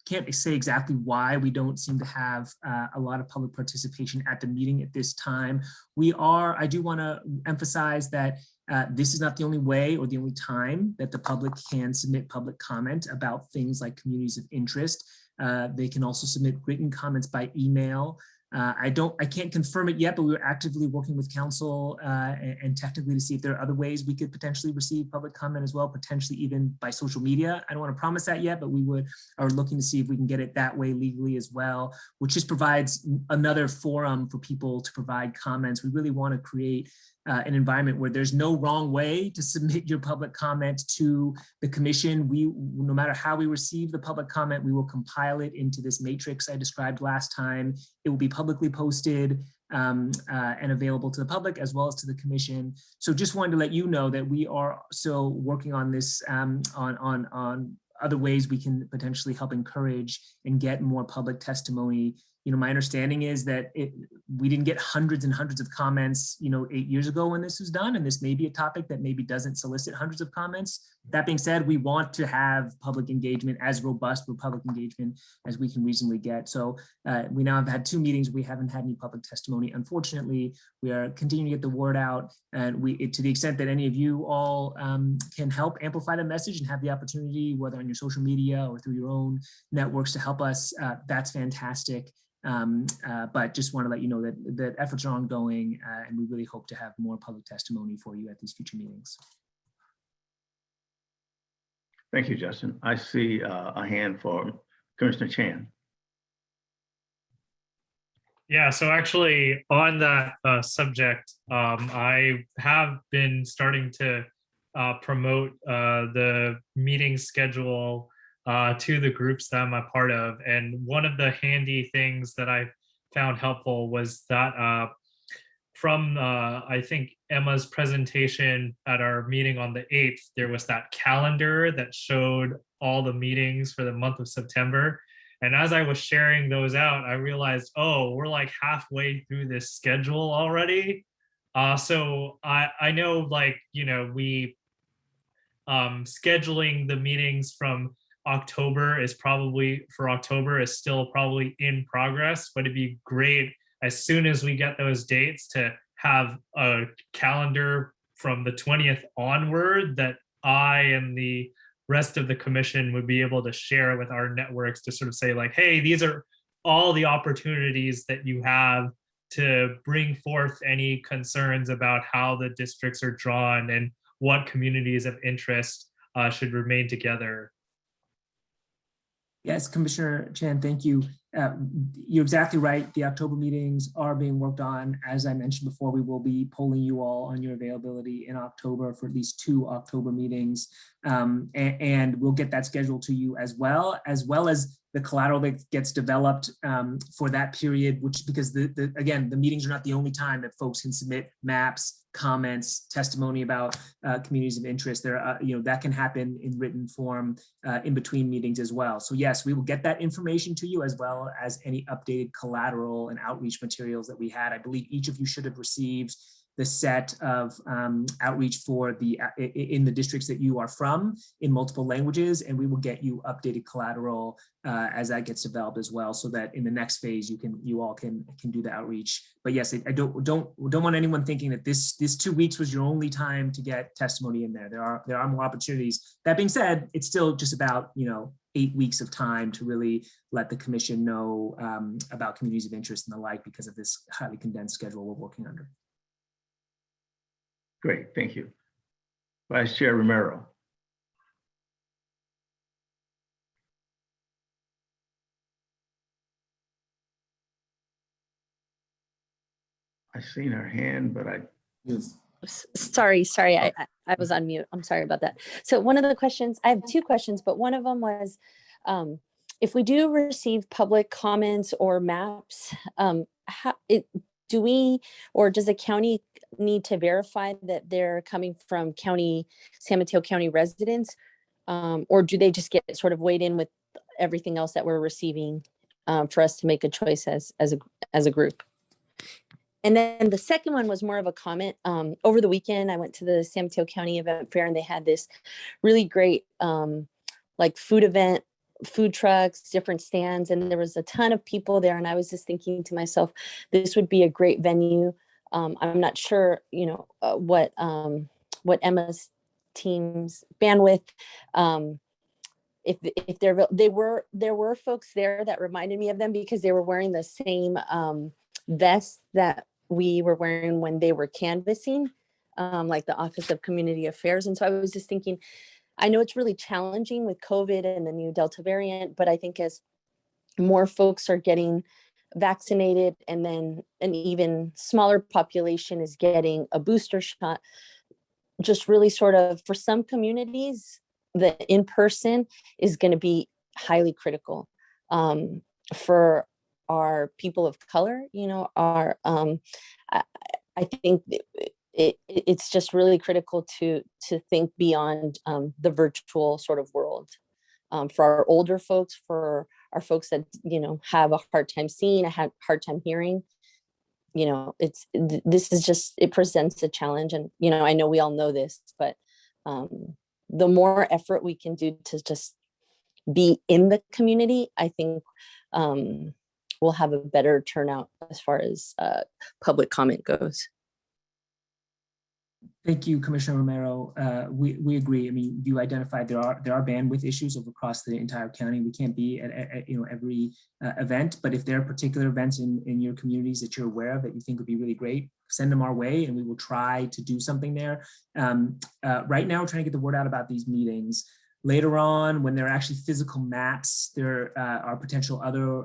can't say exactly why we don't seem to have a lot of public participation at the meeting at this time. I do want to emphasize that this is not the only way or the only time that the public can submit public comment about things like communities of interest. They can also submit written comments by email. I can't confirm it yet, but we're actively working with council and technically to see if there are other ways we could potentially receive public comment as well, potentially even by social media. I don't want to promise that yet, but we are looking to see if we can get it that way legally as well, which just provides another forum for people to provide comments. We really want to create an environment where there's no wrong way to submit your public comment to the commission. No matter how we receive the public comment, we will compile it into this matrix I described last time. It will be publicly posted and available to the public as well as to the commission. So just wanted to let you know that we are still working on this on other ways we can potentially help encourage and get more public testimony. My understanding is that we didn't get hundreds and hundreds of comments, 8 years ago when this was done, and this may be a topic that maybe doesn't solicit hundreds of comments. That being said, we want to have public engagement, as robust with public engagement as we can reasonably get. So we now have had 2 meetings. We haven't had any public testimony. Unfortunately, we are continuing to get the word out, and to the extent that any of you all can help amplify the message and have the opportunity, whether on your social media or through your own networks, to help us, that's fantastic. But just want to let you know that efforts are ongoing, and we really hope to have more public testimony for you at these future meetings. Thank you, Justin. I see a hand for Commissioner Chan. Yeah, so actually on that subject, I have been starting to promote the meeting schedule to the groups that I'm a part of. And one of the handy things that I found helpful was that from, I think, Emma's presentation at our meeting on the 8th, there was that calendar that showed all the meetings for the month of September. And as I was sharing those out, I realized, oh, we're like halfway through this schedule already. So I know, like, we scheduling the meetings from October is still probably in progress, but it'd be great as soon as we get those dates to have a calendar from the 20th onward that I and the rest of the commission would be able to share with our networks to sort of say, like, hey, these are all the opportunities that you have to bring forth any concerns about how the districts are drawn and what communities of interest should remain together. Yes, Commissioner Chan, thank you. you're exactly right. The October meetings are being worked on. As I mentioned before, we will be polling you all on your availability in October for at least 2 October meetings. And we'll get that scheduled to you as well as the collateral that gets developed for that period, because again, the meetings are not the only time that folks can submit maps, comments, testimony about communities of interest. There, that can happen in written form in between meetings as well. So yes, we will get that information to you as well as any updated collateral and outreach materials that we had. I believe each of you should have received the set of outreach for in the districts that you are from in multiple languages, and we will get you updated collateral as that gets developed as well, so that in the next phase you all can do the outreach. But yes, I don't want anyone thinking that this 2 weeks was your only time to get testimony in there. There are more opportunities. That being said, it's still just about 8 weeks of time to really let the commission know about communities of interest and the like, because of this highly condensed schedule we're working under. Great, thank you. Vice Chair Romero. I seen her hand, but Yes. Sorry, I was on mute. I'm sorry about that. So one of the questions, I have 2 questions, but one of them was, if we do receive public comments or maps, do we, or does the county need to verify that they're coming from San Mateo County residents? Or do they just get sort of weighed in with everything else that we're receiving for us to make a choice as a group? And then the second one was more of a comment. Over the weekend, I went to the San Mateo County Event Fair, and they had this really great like food event, food trucks, different stands, and there was a ton of people there. And I was just thinking to myself, this would be a great venue. I'm not sure, what Emma's team's bandwidth. If there were folks there that reminded me of them, because they were wearing the same vests that we were wearing when they were canvassing, like the Office of Community Affairs. And so I was just thinking, I know it's really challenging with COVID and the new Delta variant, but I think as more folks are getting vaccinated, and then an even smaller population is getting a booster shot, just really sort of, for some communities, the in-person is going to be highly critical. For our people of color, I think it's just really critical to think beyond the virtual sort of world. For our older folks, for our folks that have a hard time seeing, a hard time hearing, it presents a challenge. And I know we all know this, but the more effort we can do to just be in the community, I think we'll have a better turnout as far as public comment goes. Thank you, Commissioner Romero. We agree. I mean, you identified there are bandwidth issues across the entire county. We can't be at every event, but if there are particular events in your communities that you're aware of that you think would be really great, send them our way, and we will try to do something there. Right now, we're trying to get the word out about these meetings. Later on, when there are actually physical maps, there are potential other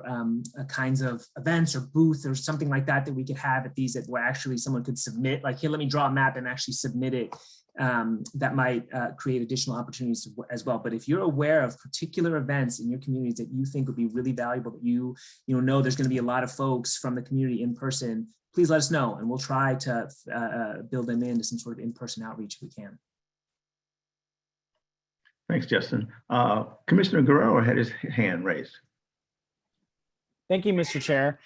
kinds of events or booths or something like that that we could have at these, that where actually someone could submit, like, here, let me draw a map and actually submit it. That might create additional opportunities as well. But if you're aware of particular events in your communities that you think would be really valuable, that you know there's going to be a lot of folks from the community in person, please let us know, and we'll try to build them into some sort of in-person outreach if we can. Thanks, Justin. Commissioner Guerrero had his hand raised. Thank you, Mr. Chair.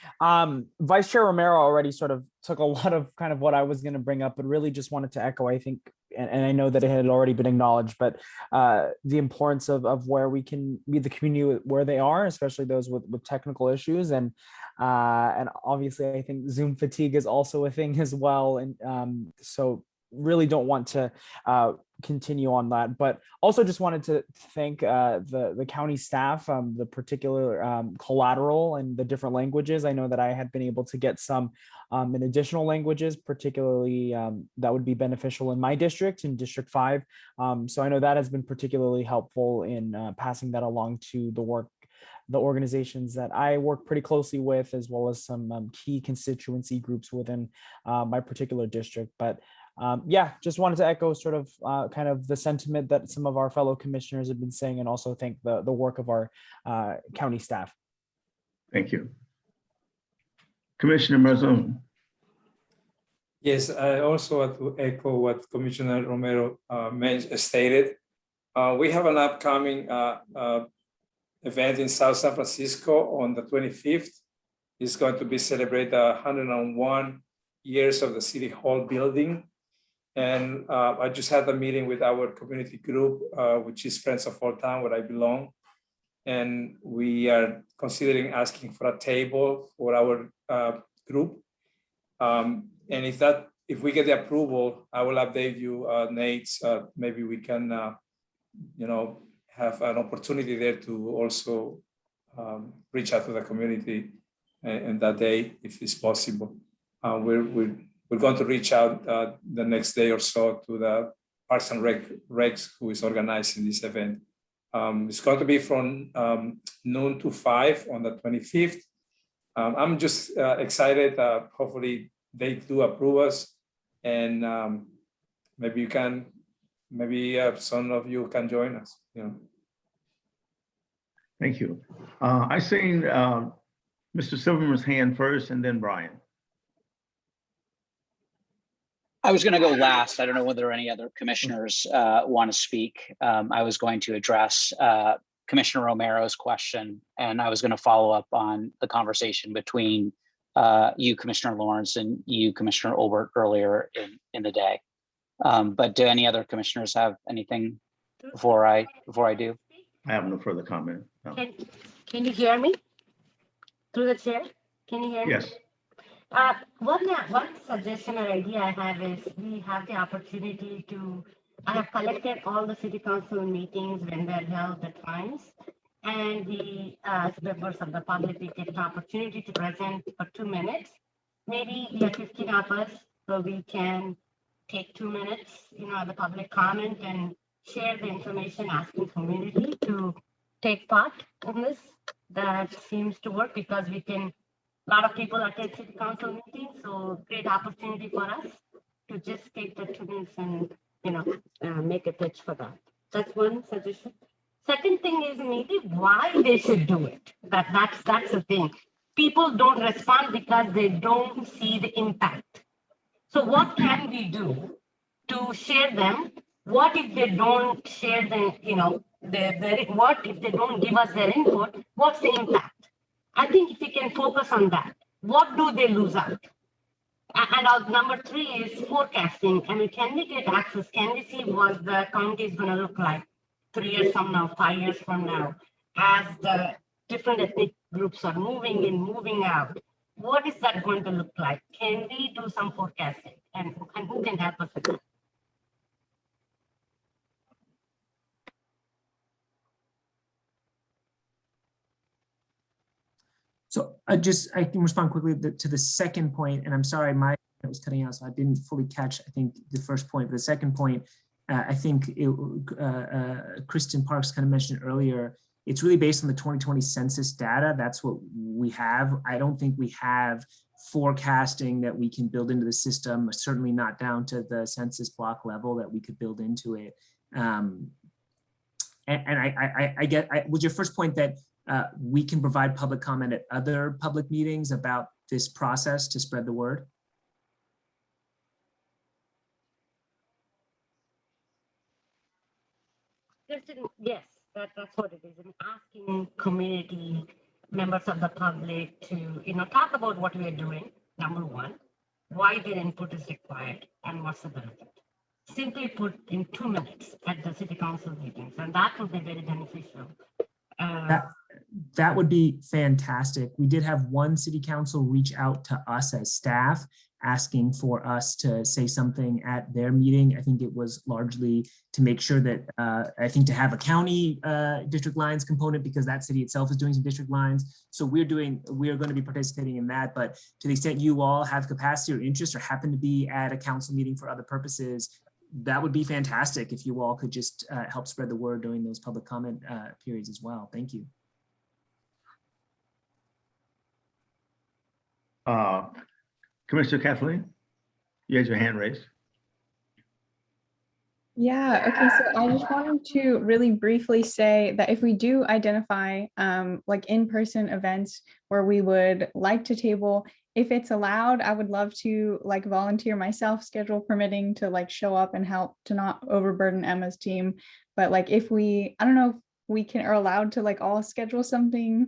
Vice Chair Romero already sort of took a lot of kind of what I was going to bring up, but really just wanted to echo, I think, and I know that it had already been acknowledged, but the importance of where we can meet the community where they are, especially those with technical issues. And obviously, I think Zoom fatigue is also a thing as well. And so really don't want to continue on that, but also just wanted to thank the county staff, the particular collateral and the different languages. I know that I had been able to get some in additional languages, particularly that would be beneficial in my district, in District 5. So I know that has been particularly helpful in passing that along to the work the organizations that I work pretty closely with, as well as some key constituency groups within my particular district. But yeah, just wanted to echo sort of kind of the sentiment that some of our fellow commissioners have been saying, and also thank the work of our county staff. Thank you. Commissioner Marzone. Yes, I also want to echo what Commissioner Romero stated. We have an upcoming event in South San Francisco on the 25th. It's going to be celebrate 101 years of the City Hall building. And I just had a meeting with our community group, which is Friends of Old Town, where I belong. And we are considering asking for a table for our group. And if we get the approval, I will update you, Nate. Maybe we can, have an opportunity there to also reach out to the community in that day, if it's possible. We're going to reach out the next day or so to the Parks and Recs who is organizing this event. It's going to be from noon to 5 on the 25th. I'm just excited. Hopefully they do approve us, and maybe some of you can join us. Thank you. I seen Mr. Silverman's hand first, and then Brian. I was going to go last. I don't know whether any other commissioners want to speak. I was going to address Commissioner Romero's question, and I was going to follow up on the conversation between you, Commissioner Lawrence, and you, Commissioner Olbert, earlier in the day. But do any other commissioners have anything before I do? I have no further comment. No. Can you hear me through the chair? Can you hear me? Yes. One suggestion or idea I have is we have the opportunity I have collected all the city council meetings when they're held at times, and we as members of the public, we get the opportunity to present for 2 minutes. Maybe we are 15 of us, so we can take 2 minutes, the public comment and share the information, asking community to take part in this. That seems to work because a lot of people attend city council meetings, so great opportunity for us to just take the 2 minutes and make a pitch for that. That's one suggestion. Second thing is maybe why they should do it. That's the thing. People don't respond because they don't see the impact. So what can we do to share them? What if they don't share what if they don't give us their input? What's the impact? I think if we can focus on that, what do they lose out? And number 3 is forecasting. I mean, can we get access? Can we see what the county is going to look like 3 years from now, 5 years from now, as the different ethnic groups are moving in, moving out? What is that going to look like? Can we do some forecasting? And who can help us with that? So I can respond quickly to the second point, and I'm sorry, my it was cutting out, so I didn't fully catch, I think, the first point. But the second point, I think Kristen Parks kind of mentioned earlier, it's really based on the 2020 census data. That's what we have. I don't think we have forecasting that we can build into the system, certainly not down to the census block level that we could build into it. And I get, was your first point that we can provide public comment at other public meetings about this process to spread the word? Yes, that's what it is. I'm asking community members of the public to, talk about what we are doing, number 1, why their input is required, and what's the benefit. Simply put in 2 minutes at the city council meetings, and that would be very beneficial. That would be fantastic. We did have one city council reach out to us as staff asking for us to say something at their meeting. I think it was largely to make sure that, I think to have a county district lines component, because that city itself is doing some district lines. So we are going to be participating in that, but to the extent you all have capacity or interest or happen to be at a council meeting for other purposes, that would be fantastic if you all could just help spread the word during those public comment periods as well. Thank you. Commissioner Kathleen, you had your hand raised. Yeah, okay, so I just wanted to really briefly say that if we do identify like in-person events where we would like to table, if it's allowed, I would love to like volunteer myself, schedule permitting, to like show up and help to not overburden Emma's team. But like if we, I don't know if we can, are allowed to like all schedule something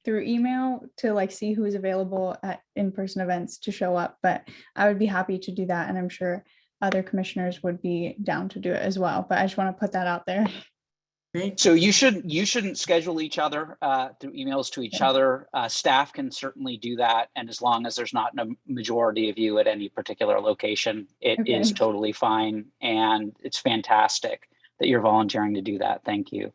through email to like see who's available at in-person events to show up, but I would be happy to do that, and I'm sure other commissioners would be down to do it as well, but I just want to put that out there. So you shouldn't schedule each other through emails to each other. Staff can certainly do that, and as long as there's not a majority of you at any particular location, it is totally fine, and it's fantastic that you're volunteering to do that. Thank you.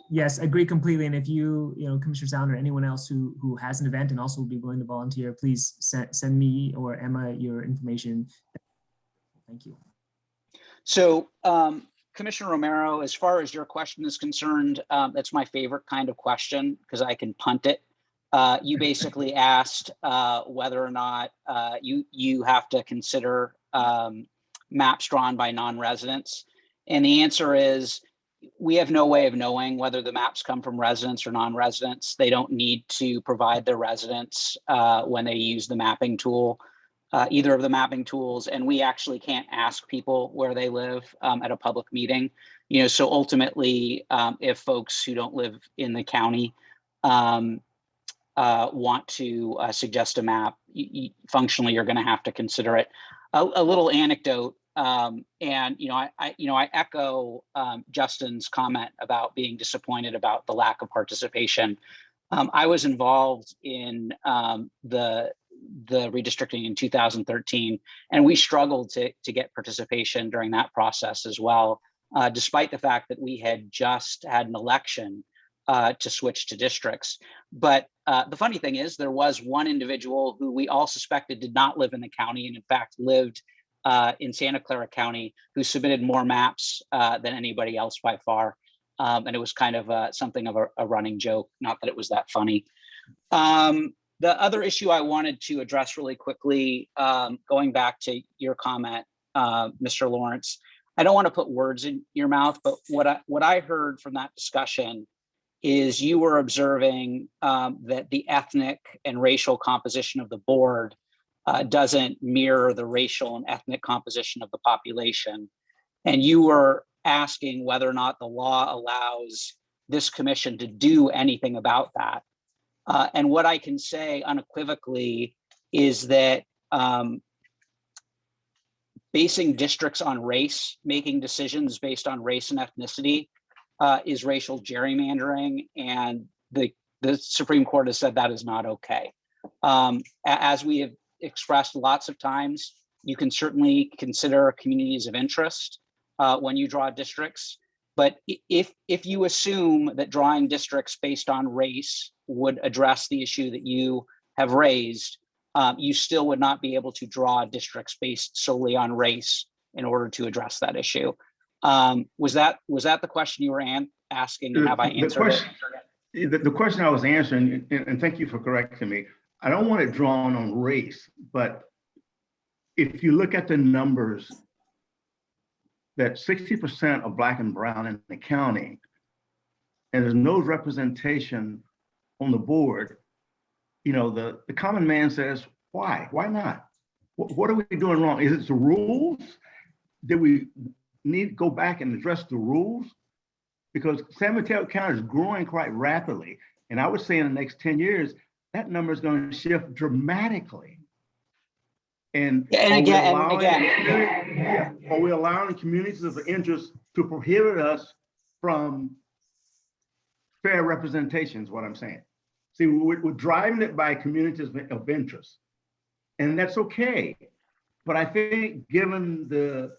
Yes, agree completely. And if you know, Commissioner Sound or anyone else who has an event and also will be willing to volunteer, please send me or Emma your information. Thank you. So Commissioner Romero, as far as your question is concerned, that's my favorite kind of question because I can punt it. You basically asked whether or not you have to consider maps drawn by non-residents. And the answer is we have no way of knowing whether the maps come from residents or non-residents. They don't need to provide their residents when they use the mapping tool. Either of the mapping tools, and we actually can't ask people where they live at a public meeting. You know, so ultimately, if folks who don't live in the county want to suggest a map, functionally you're going to have to consider it. A little anecdote, and I echo Justin's comment about being disappointed about the lack of participation. I was involved in the redistricting in 2013, and we struggled to get participation during that process as well, despite the fact that we had just had an election to switch to districts. But the funny thing is there was one individual who we all suspected did not live in the county, and in fact lived in Santa Clara County, who submitted more maps than anybody else by far. And it was kind of something of a running joke, not that it was that funny. The other issue I wanted to address really quickly, going back to your comment, Mr. Lawrence, I don't want to put words in your mouth, but what I heard from that discussion is you were observing that the ethnic and racial composition of the board doesn't mirror the racial and ethnic composition of the population. And you were asking whether or not the law allows this commission to do anything about that. And what I can say unequivocally is that basing districts on race, making decisions based on race and ethnicity is racial gerrymandering, and the Supreme Court has said that is not okay. As we have expressed lots of times, you can certainly consider communities of interest when you draw districts. But if you assume that drawing districts based on race would address the issue that you have raised, you still would not be able to draw districts based solely on race in order to address that issue. Was that the question you were asking, and have I answered it? The question I was answering, and thank you for correcting me, I don't want it drawn on race, but if you look at the numbers, that 60% are Black and brown in the county, and there's no representation on the board, you know, the common man says, why not? What are we doing wrong? Is it the rules? Did we need to go back and address the rules? Because San Mateo County is growing quite rapidly. And I would say in the next 10 years, that number is going to shift dramatically. And are we allowing communities of interest to prohibit us from fair representation is what I'm saying. See, we're driving it by communities of interest, and that's okay. But I think given the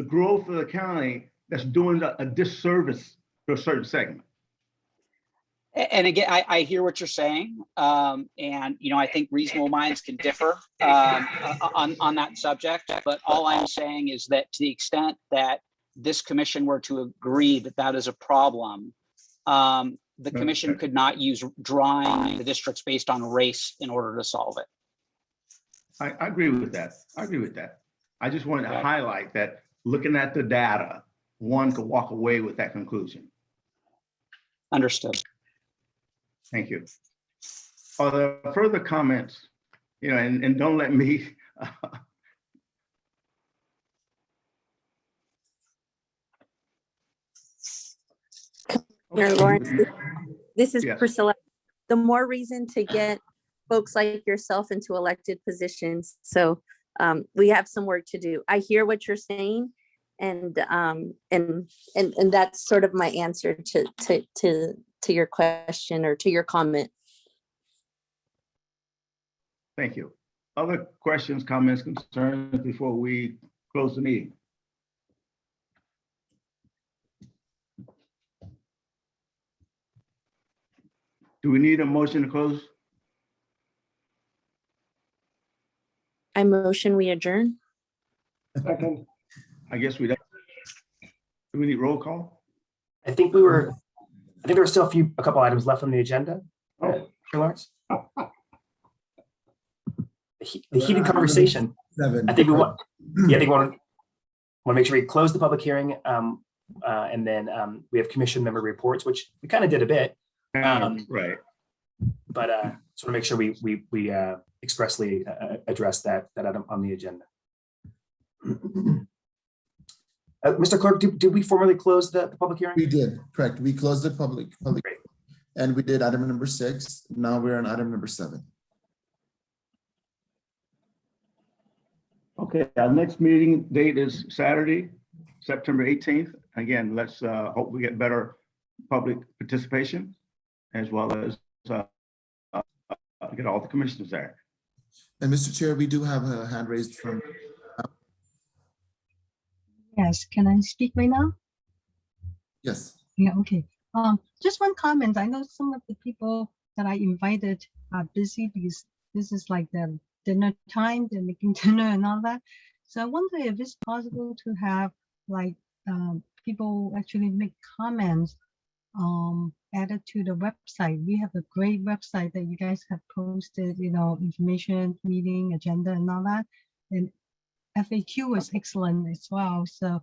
growth of the county, that's doing a disservice to a certain segment. And again, I hear what you're saying, and you know, I think reasonable minds can differ on that subject. But all I'm saying is that to the extent that this commission were to agree that that is a problem, the commission could not use drawing the districts based on race in order to solve it. I agree with that. I agree with that. I just wanted to Okay. highlight that looking at the data, one could walk away with that conclusion. Understood. Thank you. Are there further comments? You know, and don't let me Mayor Lawrence, this is Yes. Priscilla. The more reason to get folks like yourself into elected positions. So we have some work to do. I hear what you're saying, and that's sort of my answer to your question or to your comment. Thank you. Other questions, comments, concerns before we close the meeting? Do we need a motion to close? I motion we adjourn. Second. I guess we don't. Do we need roll call? I think there were still a couple items left on the agenda. Chair Lawrence? The heated conversation. I think we want to make sure we close the public hearing, and then we have commission member reports, which we kind of did a bit. Right. But just want to make sure we expressly address that item on the agenda. Mr. Clerk, did we formally close the public hearing? We did, correct. We closed the public, and we did item number 6. Now we're on item number 7. Okay, our next meeting date is Saturday, September 18th. Again, let's hope we get better public participation, as well as get all the commissioners there. And Mr. Chair, we do have a hand raised from. Yes, can I speak right now? Yes. Yeah, okay. Just one comment. I know some of the people that I invited are busy because this is like the dinner time, they're making dinner and all that. So I wonder if it's possible to have like people actually make comments added to the website. We have a great website that you guys have posted, you know, information, meeting, agenda and all that. And FAQ is excellent as well. So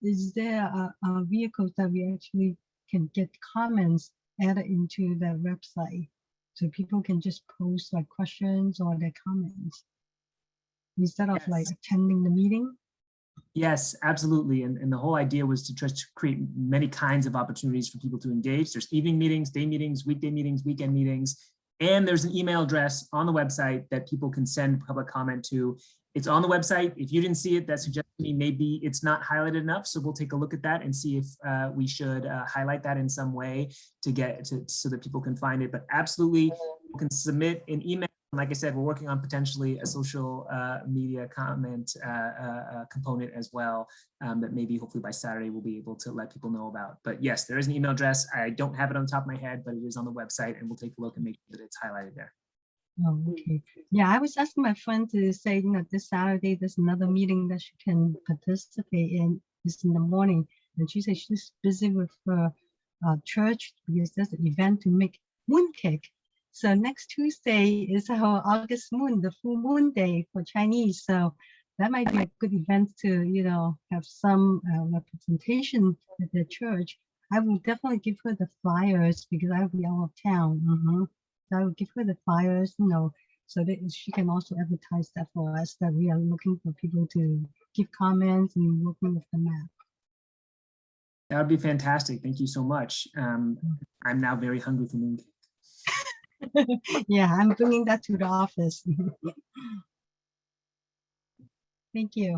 is there a vehicle that we actually can get comments added into the website so people can just post like questions or their comments instead of like attending the meeting? Yes, absolutely. And the whole idea was to try to create many kinds of opportunities for people to engage. There's evening meetings, day meetings, weekday meetings, weekend meetings, and there's an email address on the website that people can send public comment to. It's on the website. If you didn't see it, that suggests to me maybe it's not highlighted enough. So we'll take a look at that and see if we should highlight that in some way to get to so that people can find it. But absolutely, you can submit an email. Like I said, we're working on potentially a social media comment component as well that maybe hopefully by Saturday we'll be able to let people know about. But yes, there is an email address. I don't have it on top of my head, but it is on the website and we'll take a look and make sure that it's highlighted there. Oh, okay. Yeah, I was asking my friend to say, you know, this Saturday, there's another meeting that she can participate in. It's in the morning. And she said she's busy with her church because there's an event to make mooncake. So next Tuesday is our August moon, the full moon day for Chinese. So that might be a good event to, you know, have some representation at the church. I will definitely give her the flyers because I'll be out of town. So I will give her the flyers, you know, so that she can also advertise that for us, that we are looking for people to give comments and working with the map. That would be fantastic. Thank you so much. I'm now very hungry for mooncake. Yeah, I'm bringing that to the office. Thank you.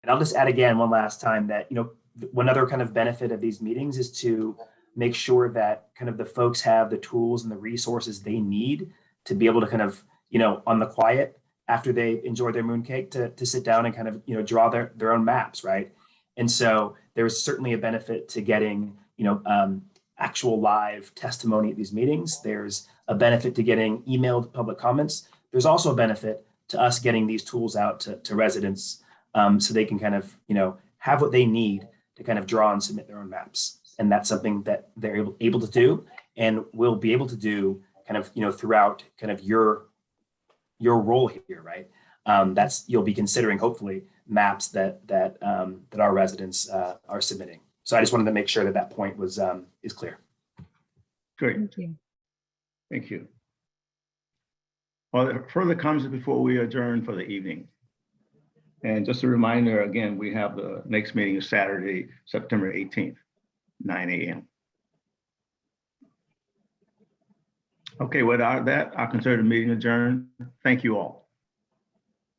And I'll just add again one last time that, you know, one other kind of benefit of these meetings is to make sure that kind of the folks have the tools and the resources they need to be able to kind of, you know, on the quiet after they enjoy their mooncake to sit down and kind of, you know, draw their own maps, right? And so there's certainly a benefit to getting, you know, actual live testimony at these meetings. There's a benefit to getting emailed public comments. There's also a benefit to us getting these tools out to residents so they can kind of, you know, have what they need to kind of draw and submit their own maps. and that's something that they're able to do and will be able to do kind of, throughout kind of your role here, right? You'll be considering hopefully maps that our residents are submitting. So I just wanted to make sure that point was is clear. Great. Thank you. Thank you. Are there further comments before we adjourn for the evening? And just a reminder, again, we have the next meeting is Saturday, September 18th, 9 a.m. Okay, without that, I consider the meeting adjourned. Thank you all.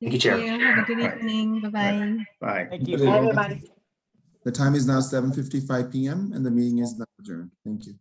Thank you, Chair. Have a good evening. Bye-bye. Bye. Thank you. The time is now 7:55 p.m. and the meeting is now adjourned. Thank you.